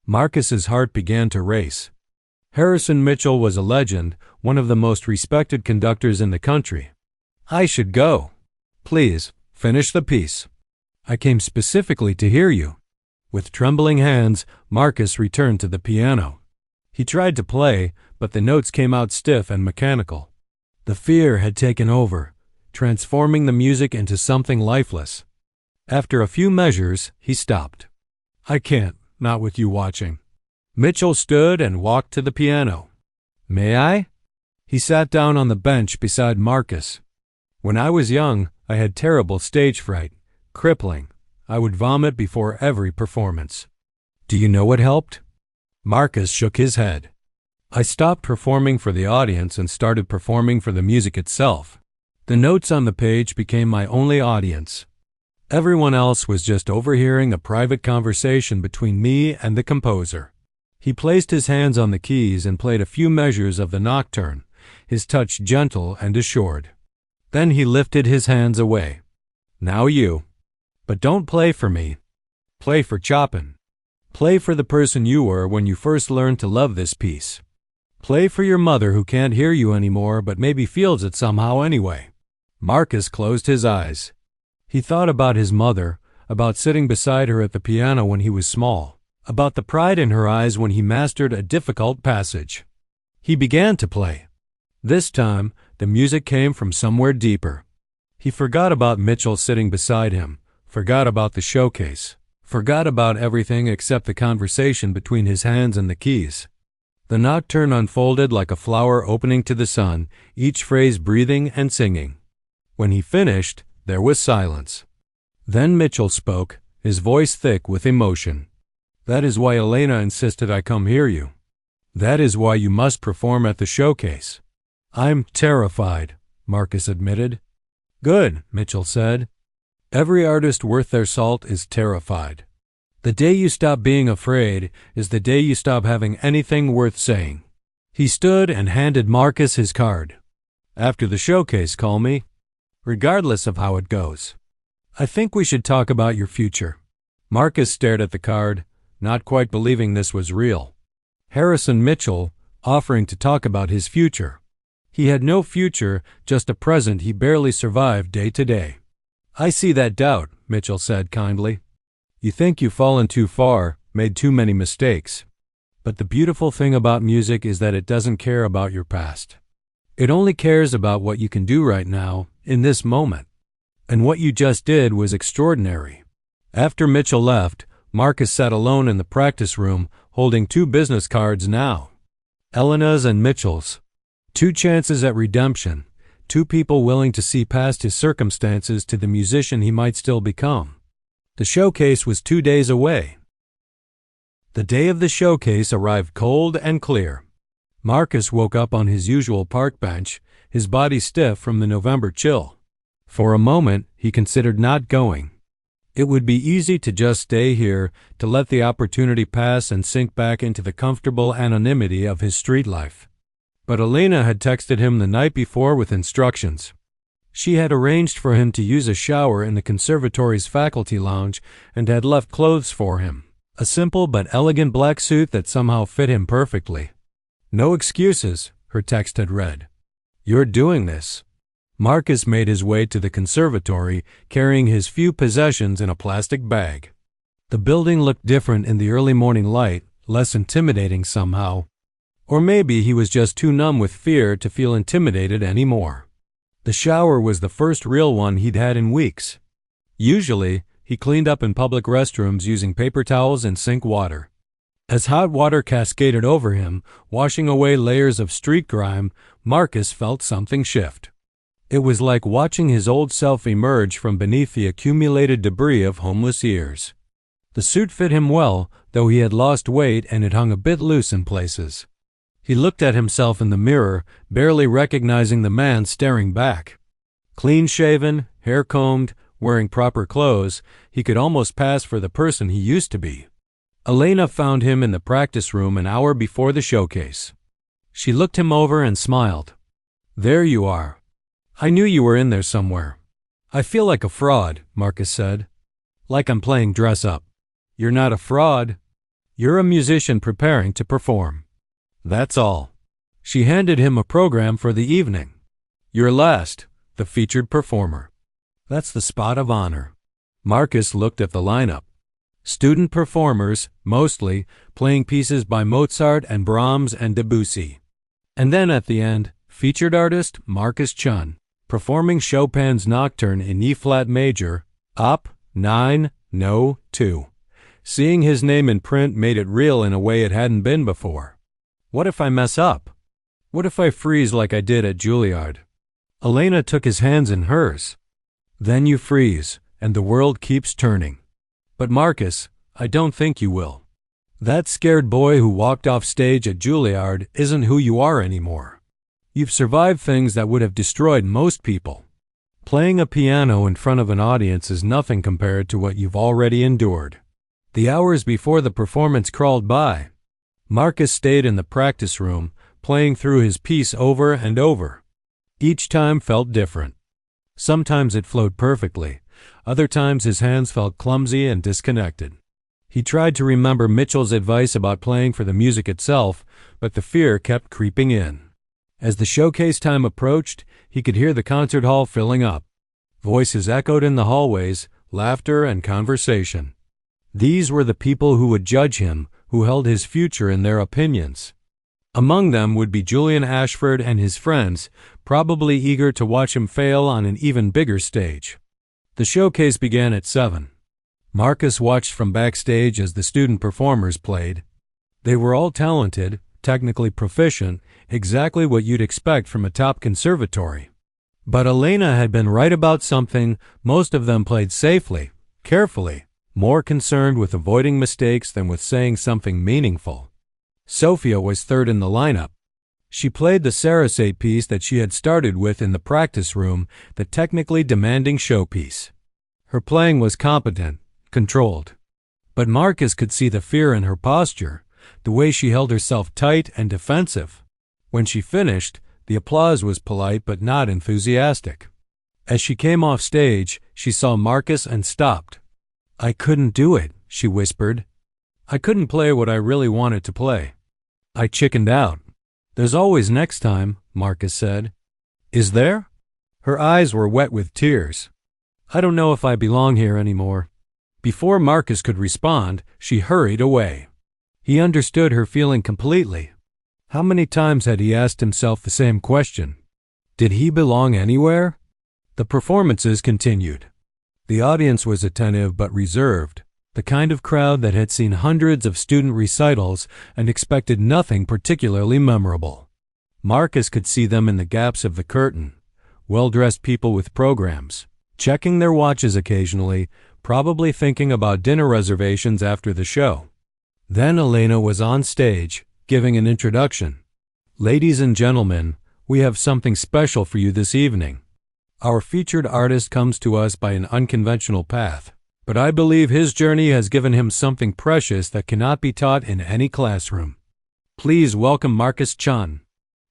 Marcus's heart began to race. Harrison Mitchell was a legend, one of the most respected conductors in the country. "I should go." "Please, finish the piece. I came specifically to hear you." With trembling hands, Marcus returned to the piano. He tried to play, but the notes came out stiff and mechanical. The fear had taken over, transforming the music into something lifeless. After a few measures, he stopped. "I can't, not with you watching." Mitchell stood and walked to the piano. "May I?" He sat down on the bench beside Marcus. When I was young, I had terrible stage fright, crippling. I would vomit before every performance. Do you know what helped? Marcus shook his head. I stopped performing for the audience and started performing for the music itself. The notes on the page became my only audience. Everyone else was just overhearing a private conversation between me and the composer. He placed his hands on the keys and played a few measures of the nocturne, his touch gentle and assured. Then he lifted his hands away. Now you. But don't play for me. Play for Chopin. Play for the person you were when you first learned to love this piece. Play for your mother who can't hear you anymore but maybe feels it somehow anyway. Marcus closed his eyes. He thought about his mother, about sitting beside her at the piano when he was small, about the pride in her eyes when he mastered a difficult passage. He began to play. This time, the music came from somewhere deeper. He forgot about Mitchell sitting beside him, forgot about the showcase, forgot about everything except the conversation between his hands and the keys. The nocturne unfolded like a flower opening to the sun, each phrase breathing and singing. When he finished, there was silence. Then Mitchell spoke, his voice thick with emotion. That is why Elena insisted I come hear you. That is why you must perform at the showcase. I'm terrified, Marcus admitted. Good, Mitchell said. Every artist worth their salt is terrified. The day you stop being afraid is the day you stop having anything worth saying. He stood and handed Marcus his card. After the showcase, call me. Regardless of how it goes. I think we should talk about your future. Marcus stared at the card, not quite believing this was real. Harrison Mitchell, offering to talk about his future. He had no future, just a present he barely survived day to day. I see that doubt, Mitchell said kindly. You think you've fallen too far, made too many mistakes. But the beautiful thing about music is that it doesn't care about your past. It only cares about what you can do right now, in this moment. And what you just did was extraordinary. After Mitchell left, Marcus sat alone in the practice room, holding 2 business cards now. Elena's and Mitchell's. 2 chances at redemption, 2 people willing to see past his circumstances to the musician he might still become. The showcase was 2 days away. The day of the showcase arrived cold and clear. Marcus woke up on his usual park bench, his body stiff from the November chill. For a moment, he considered not going. It would be easy to just stay here, to let the opportunity pass and sink back into the comfortable anonymity of his street life. But Elena had texted him the night before with instructions. She had arranged for him to use a shower in the conservatory's faculty lounge and had left clothes for him, a simple but elegant black suit that somehow fit him perfectly. No excuses, her text had read. You're doing this. Marcus made his way to the conservatory, carrying his few possessions in a plastic bag. The building looked different in the early morning light, less intimidating somehow. Or maybe he was just too numb with fear to feel intimidated anymore. The shower was the first real one he'd had in weeks. Usually, he cleaned up in public restrooms using paper towels and sink water. As hot water cascaded over him, washing away layers of street grime, Marcus felt something shift. It was like watching his old self emerge from beneath the accumulated debris of homeless years. The suit fit him well, though he had lost weight and it hung a bit loose in places. He looked at himself in the mirror, barely recognizing the man staring back. Clean-shaven, hair-combed, wearing proper clothes, he could almost pass for the person he used to be. Elena found him in the practice room an hour before the showcase. She looked him over and smiled. There you are. I knew you were in there somewhere. I feel like a fraud, Marcus said. Like I'm playing dress-up. You're not a fraud. You're a musician preparing to perform. That's all. She handed him a program for the evening. You're last, the featured performer. That's the spot of honor. Marcus looked at the lineup. Student performers, mostly, playing pieces by Mozart and Brahms and Debussy. And then at the end, featured artist Marcus Chun, performing Chopin's Nocturne in E-flat major, Op. 9, No. 2. Seeing his name in print made it real in a way it hadn't been before. What if I mess up? What if I freeze like I did at Juilliard? Elena took his hands in hers. Then you freeze, and the world keeps turning. But Marcus, I don't think you will. That scared boy who walked off stage at Juilliard isn't who you are anymore. You've survived things that would have destroyed most people. Playing a piano in front of an audience is nothing compared to what you've already endured. The hours before the performance crawled by. Marcus stayed in the practice room, playing through his piece over and over. Each time felt different. Sometimes it flowed perfectly. Other times his hands felt clumsy and disconnected. He tried to remember Mitchell's advice about playing for the music itself, but the fear kept creeping in. As the showcase time approached, he could hear the concert hall filling up. Voices echoed in the hallways, laughter and conversation. These were the people who would judge him, who held his future in their opinions. Among them would be Julian Ashford and his friends, probably eager to watch him fail on an even bigger stage. The showcase began at 7. Marcus watched from backstage as the student performers played. They were all talented, technically proficient, exactly what you'd expect from a top conservatory. But Elena had been right about something. Most of them played safely, carefully, more concerned with avoiding mistakes than with saying something meaningful. Sophia was third in the lineup. She played the Sarasate piece that she had started with in the practice room, the technically demanding showpiece. Her playing was competent, controlled. But Marcus could see the fear in her posture, the way she held herself tight and defensive. When she finished, the applause was polite but not enthusiastic. As she came off stage, she saw Marcus and stopped. "I couldn't do it," she whispered. "I couldn't play what I really wanted to play. I chickened out." "There's always next time," Marcus said. "Is there?" Her eyes were wet with tears. "I don't know if I belong here anymore." Before Marcus could respond, she hurried away. He understood her feeling completely. How many times had he asked himself the same question? Did he belong anywhere? The performances continued. The audience was attentive but reserved, the kind of crowd that had seen hundreds of student recitals and expected nothing particularly memorable. Marcus could see them in the gaps of the curtain, well-dressed people with programs, checking their watches occasionally, probably thinking about dinner reservations after the show. Then Elena was on stage, giving an introduction. "Ladies and gentlemen, we have something special for you this evening. Our featured artist comes to us by an unconventional path, but I believe his journey has given him something precious that cannot be taught in any classroom. Please welcome Marcus Chun."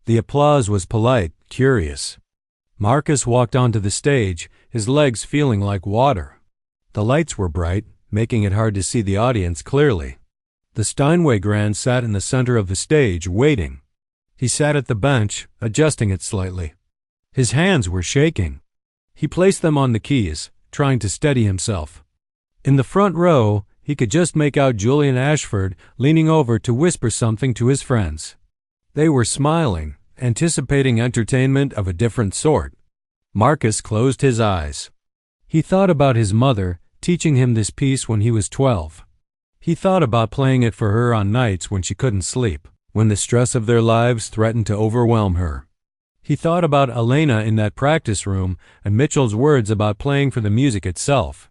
The applause was polite, curious. Marcus walked onto the stage, his legs feeling like water. The lights were bright, making it hard to see the audience clearly. The Steinway Grand sat in the center of the stage, waiting. He sat at the bench, adjusting it slightly. His hands were shaking. He placed them on the keys, trying to steady himself. In the front row, he could just make out Julian Ashford leaning over to whisper something to his friends. They were smiling, anticipating entertainment of a different sort. Marcus closed his eyes. He thought about his mother teaching him this piece when he was 12. He thought about playing it for her on nights when she couldn't sleep, when the stress of their lives threatened to overwhelm her. He thought about Elena in that practice room and Mitchell's words about playing for the music itself.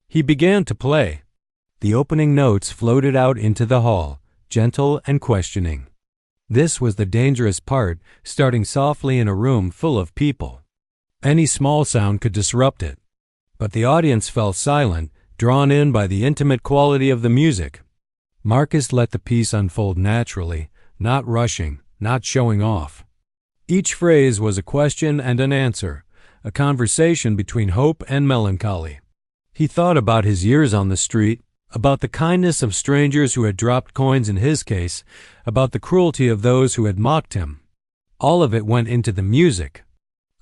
He began to play. The opening notes floated out into the hall, gentle and questioning. This was the dangerous part, starting softly in a room full of people. Any small sound could disrupt it. But the audience fell silent, drawn in by the intimate quality of the music. Marcus let the piece unfold naturally, not rushing, not showing off. Each phrase was a question and an answer, a conversation between hope and melancholy. He thought about his years on the street, about the kindness of strangers who had dropped coins in his case, about the cruelty of those who had mocked him. All of it went into the music.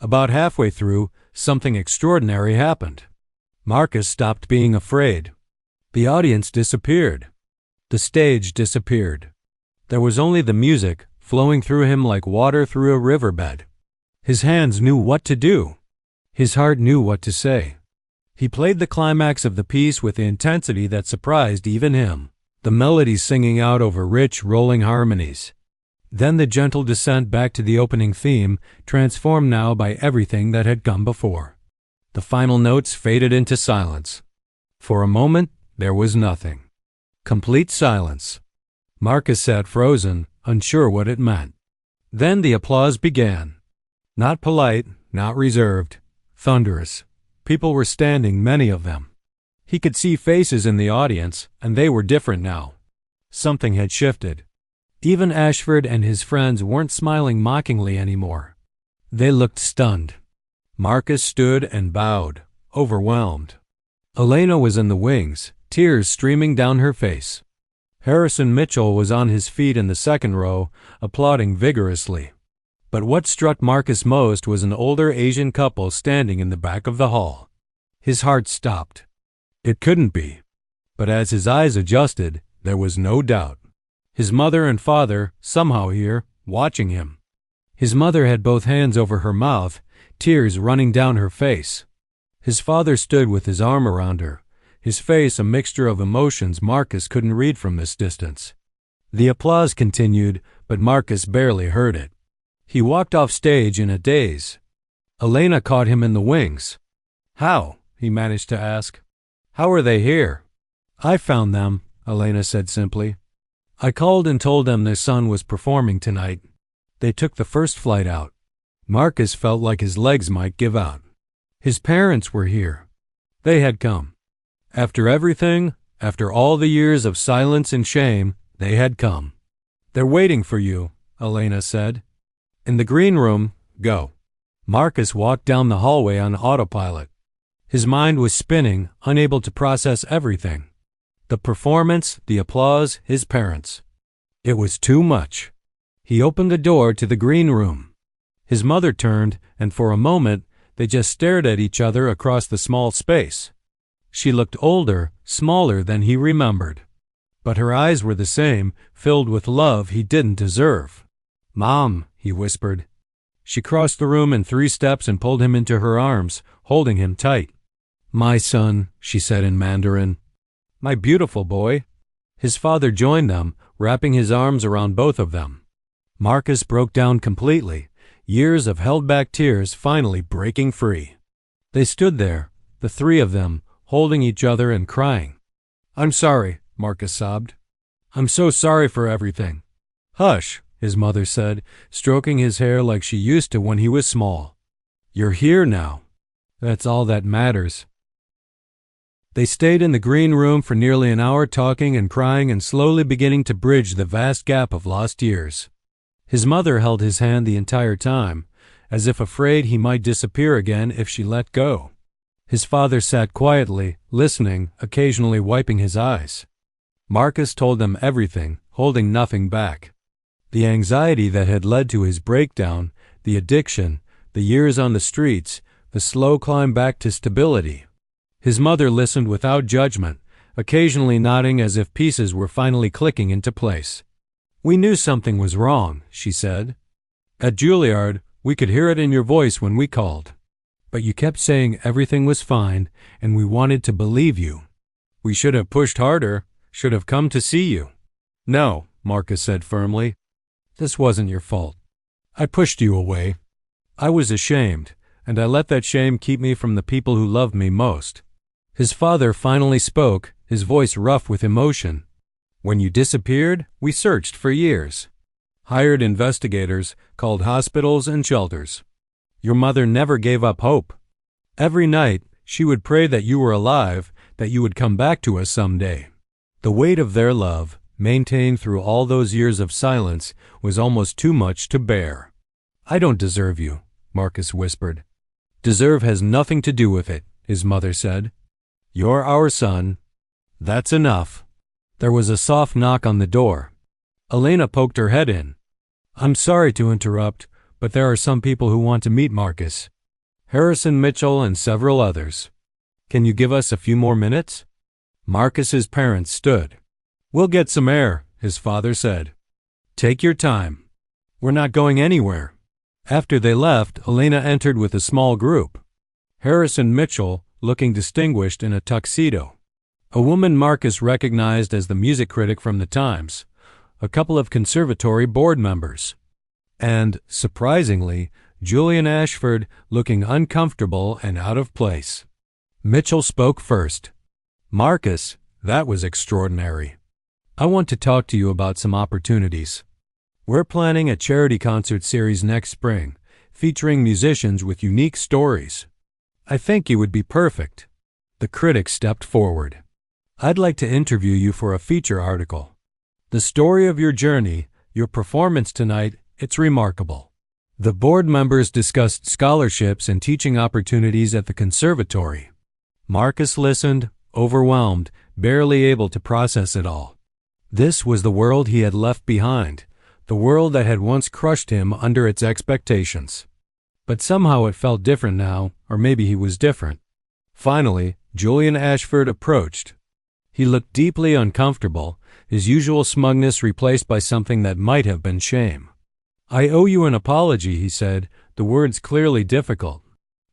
About halfway through, something extraordinary happened. Marcus stopped being afraid. The audience disappeared. The stage disappeared. There was only the music, flowing through him like water through a riverbed. His hands knew what to do. His heart knew what to say. He played the climax of the piece with the intensity that surprised even him, the melodies singing out over rich, rolling harmonies. Then the gentle descent back to the opening theme, transformed now by everything that had come before. The final notes faded into silence. For a moment, there was nothing. Complete silence. Marcus sat frozen, unsure what it meant. Then the applause began. Not polite, not reserved. Thunderous. People were standing, many of them. He could see faces in the audience, and they were different now. Something had shifted. Even Ashford and his friends weren't smiling mockingly anymore. They looked stunned. Marcus stood and bowed, overwhelmed. Elena was in the wings, tears streaming down her face. Harrison Mitchell was on his feet in the second row, applauding vigorously. But what struck Marcus most was an older Asian couple standing in the back of the hall. His heart stopped. It couldn't be. But as his eyes adjusted, there was no doubt. His mother and father, somehow here, watching him. His mother had both hands over her mouth, tears running down her face. His father stood with his arm around her, his face a mixture of emotions Marcus couldn't read from this distance. The applause continued, but Marcus barely heard it. He walked off stage in a daze. Elena caught him in the wings. "How?" he managed to ask. "How are they here?" "I found them," Elena said simply. "I called and told them their son was performing tonight. They took the first flight out." Marcus felt like his legs might give out. His parents were here. They had come. After everything, after all the years of silence and shame, they had come. "They're waiting for you," Elena said. "In the green room, go." Marcus walked down the hallway on autopilot. His mind was spinning, unable to process everything. The performance, the applause, his parents. It was too much. He opened the door to the green room. His mother turned, and for a moment, they just stared at each other across the small space. She looked older, smaller than he remembered. But her eyes were the same, filled with love he didn't deserve. "Mom," he whispered. She crossed the room in 3 steps and pulled him into her arms, holding him tight. "My son," she said in Mandarin. "My beautiful boy." His father joined them, wrapping his arms around both of them. Marcus broke down completely, years of held-back tears finally breaking free. They stood there, the 3 of them, holding each other and crying. "I'm sorry," Marcus sobbed. "I'm so sorry for everything." "Hush," his mother said, stroking his hair like she used to when he was small. "You're here now. That's all that matters." They stayed in the green room for nearly an hour talking and crying and slowly beginning to bridge the vast gap of lost years. His mother held his hand the entire time, as if afraid he might disappear again if she let go. His father sat quietly, listening, occasionally wiping his eyes. Marcus told them everything, holding nothing back. The anxiety that had led to his breakdown, the addiction, the years on the streets, the slow climb back to stability. His mother listened without judgment, occasionally nodding as if pieces were finally clicking into place. "We knew something was wrong," she said. "At Juilliard, we could hear it in your voice when we called. But you kept saying everything was fine, and we wanted to believe you. We should have pushed harder, should have come to see you." "No," Marcus said firmly. "This wasn't your fault. I pushed you away. I was ashamed, and I let that shame keep me from the people who loved me most." His father finally spoke, his voice rough with emotion. "When you disappeared, we searched for years. Hired investigators, called hospitals and shelters. Your mother never gave up hope. Every night, she would pray that you were alive, that you would come back to us someday." The weight of their love, maintained through all those years of silence, was almost too much to bear. "I don't deserve you," Marcus whispered. "Deserve has nothing to do with it," his mother said. "You're our son. That's enough." There was a soft knock on the door. Elena poked her head in. "I'm sorry to interrupt, but there are some people who want to meet Marcus. Harrison Mitchell and several others. Can you give us a few more minutes?" Marcus's parents stood. "We'll get some air," his father said. "Take your time. We're not going anywhere." After they left, Elena entered with a small group. Harrison Mitchell, looking distinguished in a tuxedo. A woman Marcus recognized as the music critic from the Times. a couple of conservatory board members, and, surprisingly, Julian Ashford looking uncomfortable and out of place. Mitchell spoke first. "Marcus, that was extraordinary. I want to talk to you about some opportunities. We're planning a charity concert series next spring, featuring musicians with unique stories. I think you would be perfect." The critic stepped forward. "I'd like to interview you for a feature article. The story of your journey, your performance tonight, it's remarkable." The board members discussed scholarships and teaching opportunities at the conservatory. Marcus listened, overwhelmed, barely able to process it all. This was the world he had left behind, the world that had once crushed him under its expectations. But somehow it felt different now, or maybe he was different. Finally, Julian Ashford approached. He looked deeply uncomfortable, his usual smugness replaced by something that might have been shame. "I owe you an apology," he said, the words clearly difficult.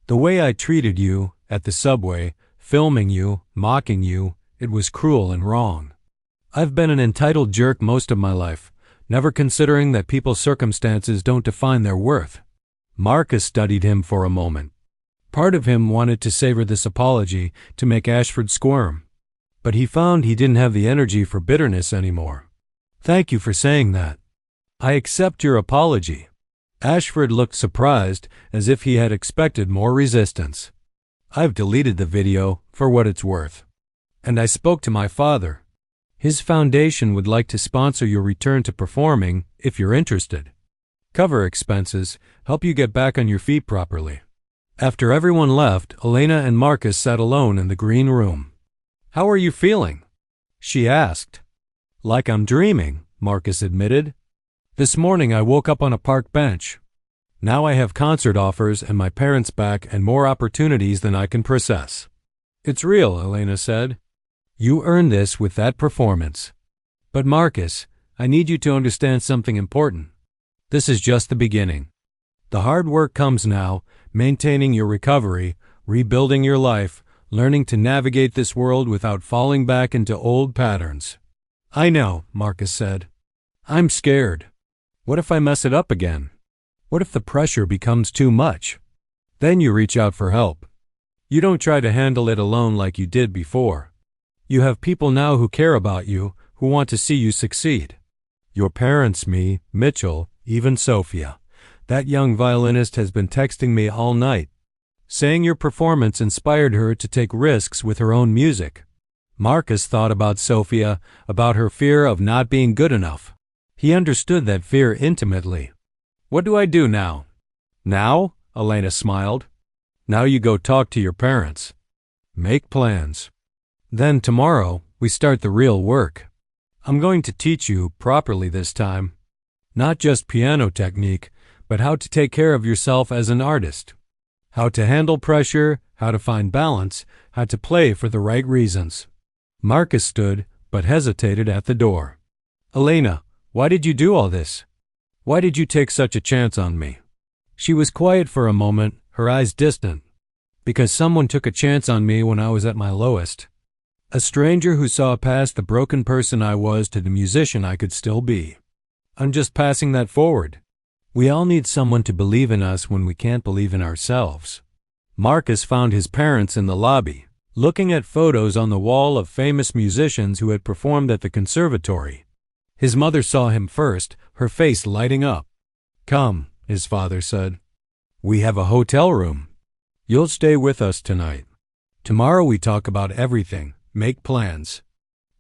"The way I treated you, at the subway, filming you, mocking you, it was cruel and wrong. I've been an entitled jerk most of my life, never considering that people's circumstances don't define their worth." Marcus studied him for a moment. Part of him wanted to savor this apology to make Ashford squirm, but he found he didn't have the energy for bitterness anymore. "Thank you for saying that. I accept your apology." Ashford looked surprised, as if he had expected more resistance. "I've deleted the video, for what it's worth. And I spoke to my father. His foundation would like to sponsor your return to performing, if you're interested. Cover expenses, help you get back on your feet properly." After everyone left, Elena and Marcus sat alone in the green room. "How are you feeling?" she asked. "Like I'm dreaming," Marcus admitted. "This morning I woke up on a park bench. Now I have concert offers and my parents back and more opportunities than I can process." "It's real," Elena said. "You earned this with that performance. But Marcus, I need you to understand something important. This is just the beginning. The hard work comes now, maintaining your recovery, rebuilding your life, learning to navigate this world without falling back into old patterns." "I know," Marcus said. "I'm scared. What if I mess it up again? What if the pressure becomes too much? Then you reach out for help. You don't try to handle it alone like you did before. You have people now who care about you, who want to see you succeed. Your parents, me, Mitchell, even Sophia. That young violinist has been texting me all night, saying your performance inspired her to take risks with her own music." Marcus thought about Sophia, about her fear of not being good enough. He understood that fear intimately. "What do I do now?" "Now?" Elena smiled. "Now you go talk to your parents. Make plans. Then tomorrow, we start the real work. I'm going to teach you, properly this time, not just piano technique, but how to take care of yourself as an artist. How to handle pressure, how to find balance, how to play for the right reasons." Marcus stood, but hesitated at the door. "Elena, why did you do all this? Why did you take such a chance on me?" She was quiet for a moment, her eyes distant. "Because someone took a chance on me when I was at my lowest. A stranger who saw past the broken person I was to the musician I could still be. I'm just passing that forward. We all need someone to believe in us when we can't believe in ourselves." Marcus found his parents in the lobby, looking at photos on the wall of famous musicians who had performed at the conservatory. His mother saw him first, her face lighting up. "Come," his father said. "We have a hotel room. You'll stay with us tonight. Tomorrow we talk about everything, make plans.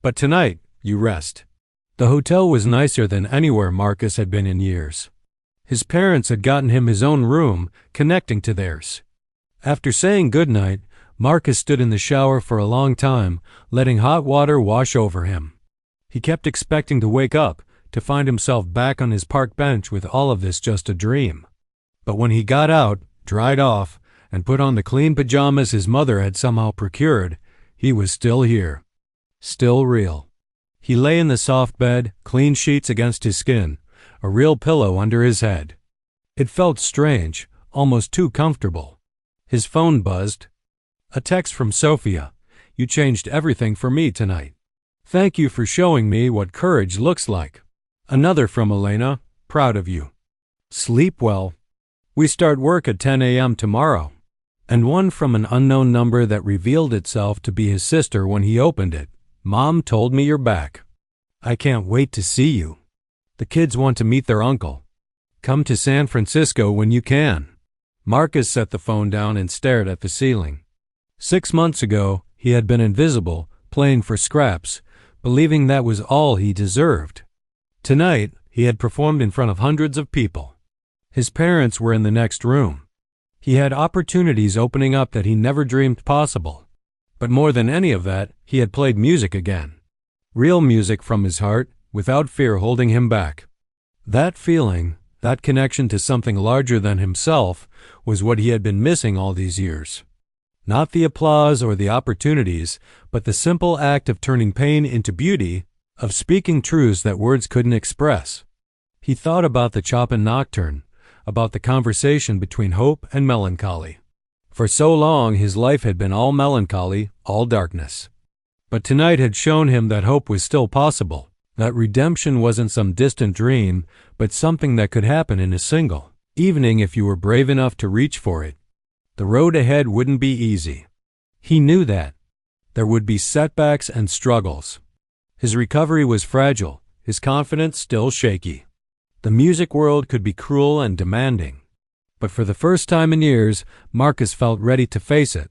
But tonight, you rest." The hotel was nicer than anywhere Marcus had been in years. His parents had gotten him his own room, connecting to theirs. After saying goodnight, Marcus stood in the shower for a long time, letting hot water wash over him. He kept expecting to wake up, to find himself back on his park bench with all of this just a dream. But when he got out, dried off, and put on the clean pajamas his mother had somehow procured, he was still here. Still real. He lay in the soft bed, clean sheets against his skin, a real pillow under his head. It felt strange, almost too comfortable. His phone buzzed. A text from Sophia. "You changed everything for me tonight. Thank you for showing me what courage looks like. Another from Elena. Proud of you. Sleep well. We start work at 10 a.m. tomorrow. And one from an unknown number that revealed itself to be his sister when he opened it. Mom told me you're back. I can't wait to see you. The kids want to meet their uncle. Come to San Francisco when you can. Marcus set the phone down and stared at the ceiling. 6 months ago, he had been invisible, playing for scraps, believing that was all he deserved. Tonight, he had performed in front of hundreds of people. His parents were in the next room. He had opportunities opening up that he never dreamed possible. But more than any of that, he had played music again. Real music from his heart, without fear holding him back. That feeling, that connection to something larger than himself, was what he had been missing all these years. Not the applause or the opportunities, but the simple act of turning pain into beauty, of speaking truths that words couldn't express. He thought about the Chopin Nocturne, about the conversation between hope and melancholy. For so long his life had been all melancholy, all darkness. But tonight had shown him that hope was still possible, that redemption wasn't some distant dream, but something that could happen in a single evening if you were brave enough to reach for it. The road ahead wouldn't be easy. He knew that. There would be setbacks and struggles. His recovery was fragile, his confidence still shaky. The music world could be cruel and demanding. But for the first time in years, Marcus felt ready to face it.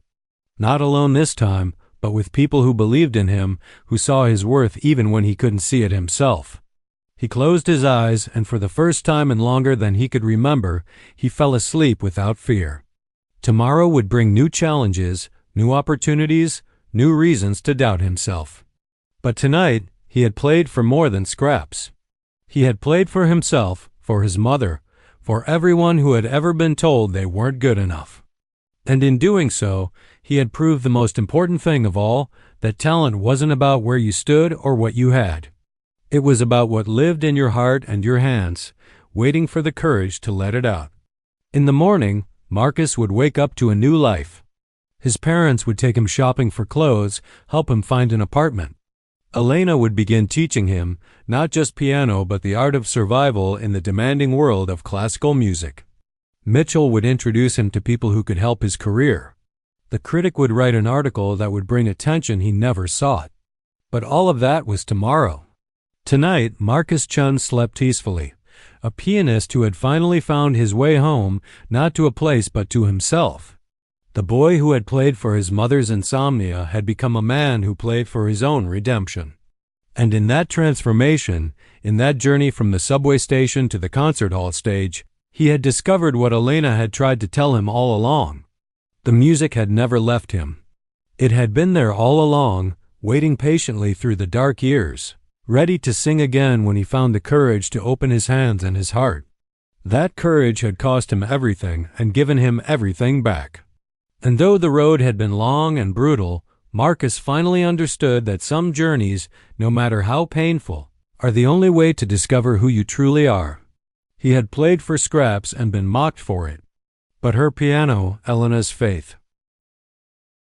Not alone this time, but with people who believed in him, who saw his worth even when he couldn't see it himself. He closed his eyes, and for the first time in longer than he could remember, he fell asleep without fear. Tomorrow would bring new challenges, new opportunities, new reasons to doubt himself. But tonight, he had played for more than scraps. He had played for himself, for his mother, for everyone who had ever been told they weren't good enough. And in doing so, he had proved the most important thing of all, that talent wasn't about where you stood or what you had. It was about what lived in your heart and your hands, waiting for the courage to let it out. In the morning, Marcus would wake up to a new life. His parents would take him shopping for clothes, help him find an apartment. Elena would begin teaching him, not just piano but the art of survival in the demanding world of classical music. Mitchell would introduce him to people who could help his career. The critic would write an article that would bring attention he never sought. But all of that was tomorrow. Tonight, Marcus Chun slept peacefully, a pianist who had finally found his way home, not to a place but to himself. The boy who had played for his mother's insomnia had become a man who played for his own redemption. And in that transformation, in that journey from the subway station to the concert hall stage, he had discovered what Elena had tried to tell him all along. The music had never left him. It had been there all along, waiting patiently through the dark years, ready to sing again when he found the courage to open his hands and his heart. That courage had cost him everything and given him everything back. And though the road had been long and brutal, Marcus finally understood that some journeys, no matter how painful, are the only way to discover who you truly are. He had played for scraps and been mocked for it. But her piano, Elena's faith,